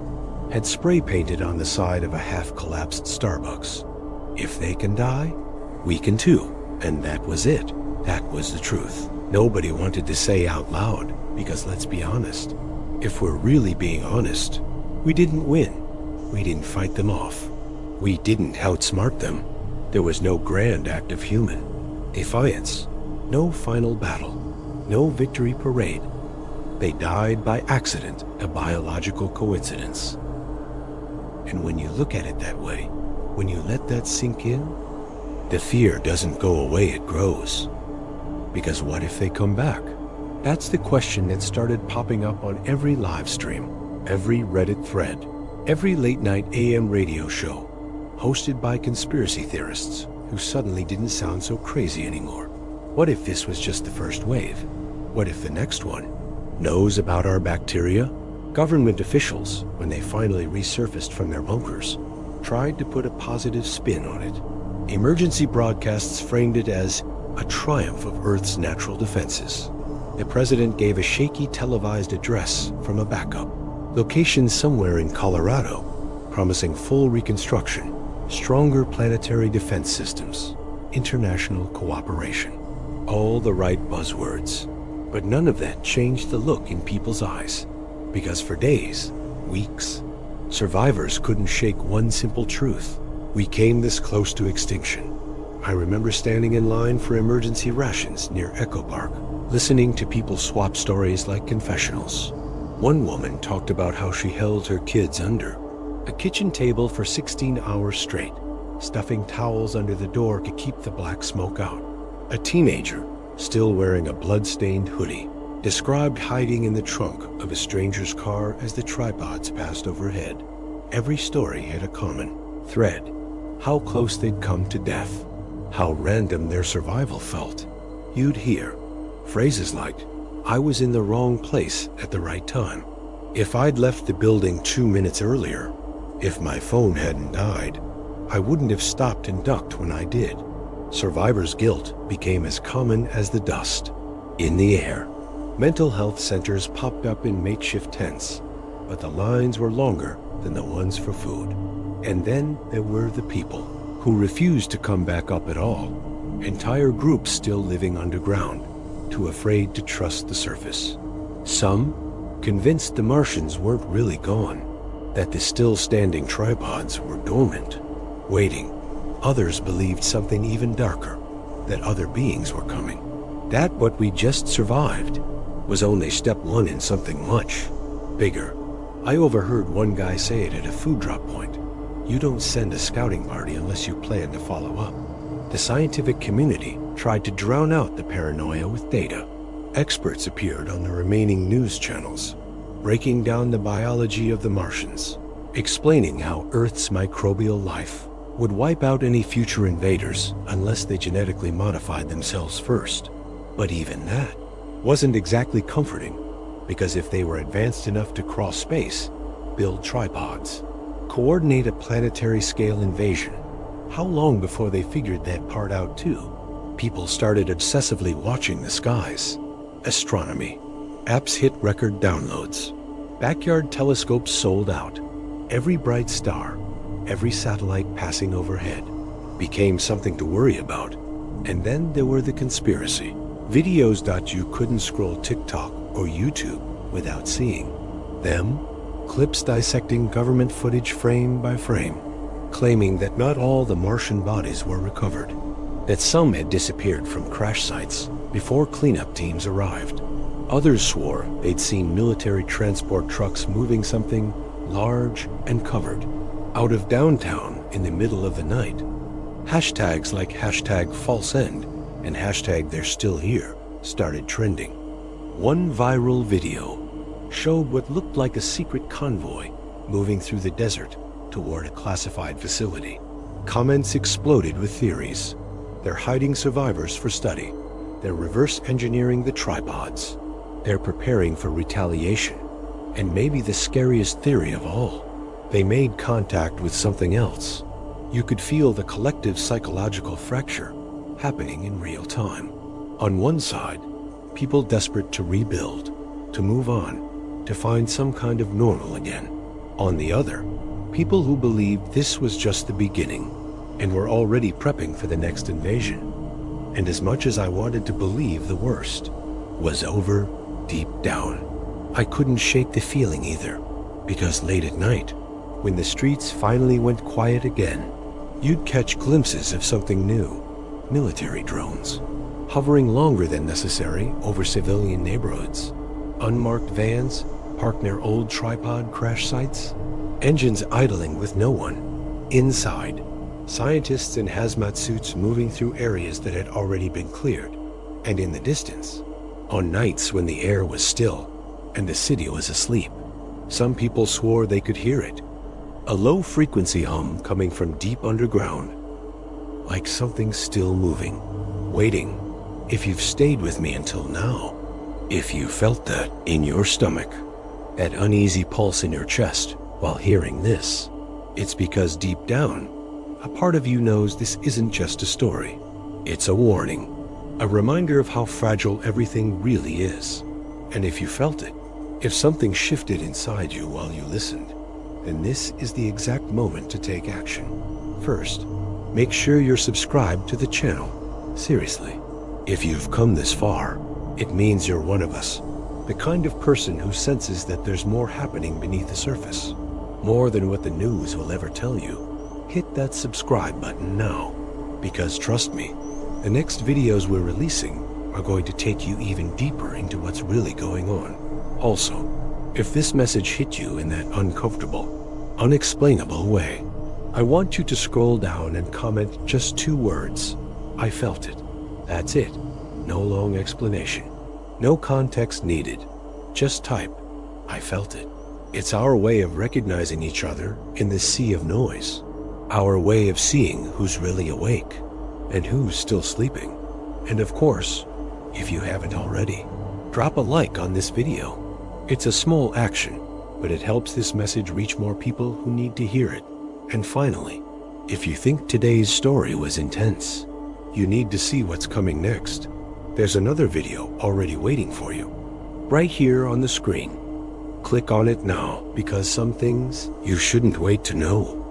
had spray painted on the side of a half-collapsed Starbucks. If they can die, we can too. And that was it. That was the truth. Nobody wanted to say out loud, because let's be honest, if we're really being honest, we didn't win. We didn't fight them off. We didn't outsmart them. There was no grand act of human defiance, no final battle, no victory parade. They died by accident, a biological coincidence. And when you look at it that way, when you let that sink in, the fear doesn't go away, it grows. Because what if they come back? That's the question that started popping up on every live stream, every Reddit thread, every late-night AM radio show, hosted by conspiracy theorists who suddenly didn't sound so crazy anymore. What if this was just the first wave? What if the next one knows about our bacteria? Government officials, when they finally resurfaced from their bunkers, tried to put a positive spin on it. Emergency broadcasts framed it as a triumph of Earth's natural defenses. The president gave a shaky televised address from a backup location somewhere in Colorado, promising full reconstruction, stronger planetary defense systems, international cooperation. All the right buzzwords, but none of that changed the look in people's eyes, because for days, weeks, survivors couldn't shake one simple truth. We came this close to extinction. I remember standing in line for emergency rations near Echo Park, listening to people swap stories like confessionals. One woman talked about how she held her kids under a kitchen table for 16 hours straight, stuffing towels under the door to keep the black smoke out. A teenager, still wearing a blood-stained hoodie, described hiding in the trunk of a stranger's car as the tripods passed overhead. Every story had a common thread: how close they'd come to death, how random their survival felt. You'd hear phrases like, "I was in the wrong place at the right time. If I'd left the building 2 minutes earlier, if my phone hadn't died, I wouldn't have stopped and ducked when I did." Survivor's guilt became as common as the dust in the air. Mental health centers popped up in makeshift tents, but the lines were longer than the ones for food. And then there were the people who refused to come back up at all. Entire groups still living underground, too afraid to trust the surface. Some convinced the Martians weren't really gone, that the still standing tripods were dormant, waiting, Others believed something even darker, that other beings were coming. That what we just survived was only step one in something much bigger. I overheard one guy say it at a food drop point. You don't send a scouting party unless you plan to follow up. The scientific community tried to drown out the paranoia with data. Experts appeared on the remaining news channels, breaking down the biology of the Martians, explaining how Earth's microbial life would wipe out any future invaders unless they genetically modified themselves first. But even that wasn't exactly comforting, because if they were advanced enough to cross space, build tripods, coordinate a planetary scale invasion, how long before they figured that part out too? People started obsessively watching the skies. Astronomy. Apps hit record downloads. Backyard telescopes sold out. Every bright star, every satellite passing overhead became something to worry about. And then there were the conspiracy videos that you couldn't scroll TikTok or YouTube without seeing. Them, clips dissecting government footage frame by frame, claiming that not all the Martian bodies were recovered, that some had disappeared from crash sites before cleanup teams arrived. Others swore they'd seen military transport trucks moving something large and covered out of downtown in the middle of the night. Hashtags like #FalseEnd and #They'reStillHere started trending. One viral video showed what looked like a secret convoy moving through the desert toward a classified facility. Comments exploded with theories. They're hiding survivors for study. They're reverse engineering the tripods. They're preparing for retaliation. And maybe the scariest theory of all, they made contact with something else. You could feel the collective psychological fracture happening in real time. On one side, people desperate to rebuild, to move on, to find some kind of normal again. On the other, people who believed this was just the beginning and were already prepping for the next invasion. And as much as I wanted to believe the worst was over deep down, I couldn't shake the feeling either, because late at night, when the streets finally went quiet again, you'd catch glimpses of something new. Military drones, hovering longer than necessary over civilian neighborhoods. Unmarked vans parked near old tripod crash sites. Engines idling with no one inside. Scientists in hazmat suits moving through areas that had already been cleared. And in the distance, on nights when the air was still and the city was asleep, some people swore they could hear it. A low-frequency hum coming from deep underground, like something still moving, waiting. If you've stayed with me until now, if you felt that in your stomach, that uneasy pulse in your chest while hearing this, it's because deep down, a part of you knows this isn't just a story. It's a warning, a reminder of how fragile everything really is. And if you felt it, if something shifted inside you while you listened, then this is the exact moment to take action. First, make sure you're subscribed to the channel. Seriously, if you've come this far, it means you're one of us. The kind of person who senses that there's more happening beneath the surface, more than what the news will ever tell you. Hit that subscribe button now, because trust me, the next videos we're releasing are going to take you even deeper into what's really going on. Also, if this message hit you in that uncomfortable, unexplainable way, I want you to scroll down and comment just 2 words. I felt it. That's it. No long explanation. No context needed. Just type, I felt it. It's our way of recognizing each other in this sea of noise. Our way of seeing who's really awake and who's still sleeping. And of course, if you haven't already, drop a like on this video. It's a small action, but it helps this message reach more people who need to hear it. And finally, if you think today's story was intense, you need to see what's coming next. There's another video already waiting for you, right here on the screen. Click on it now, because some things you shouldn't wait to know.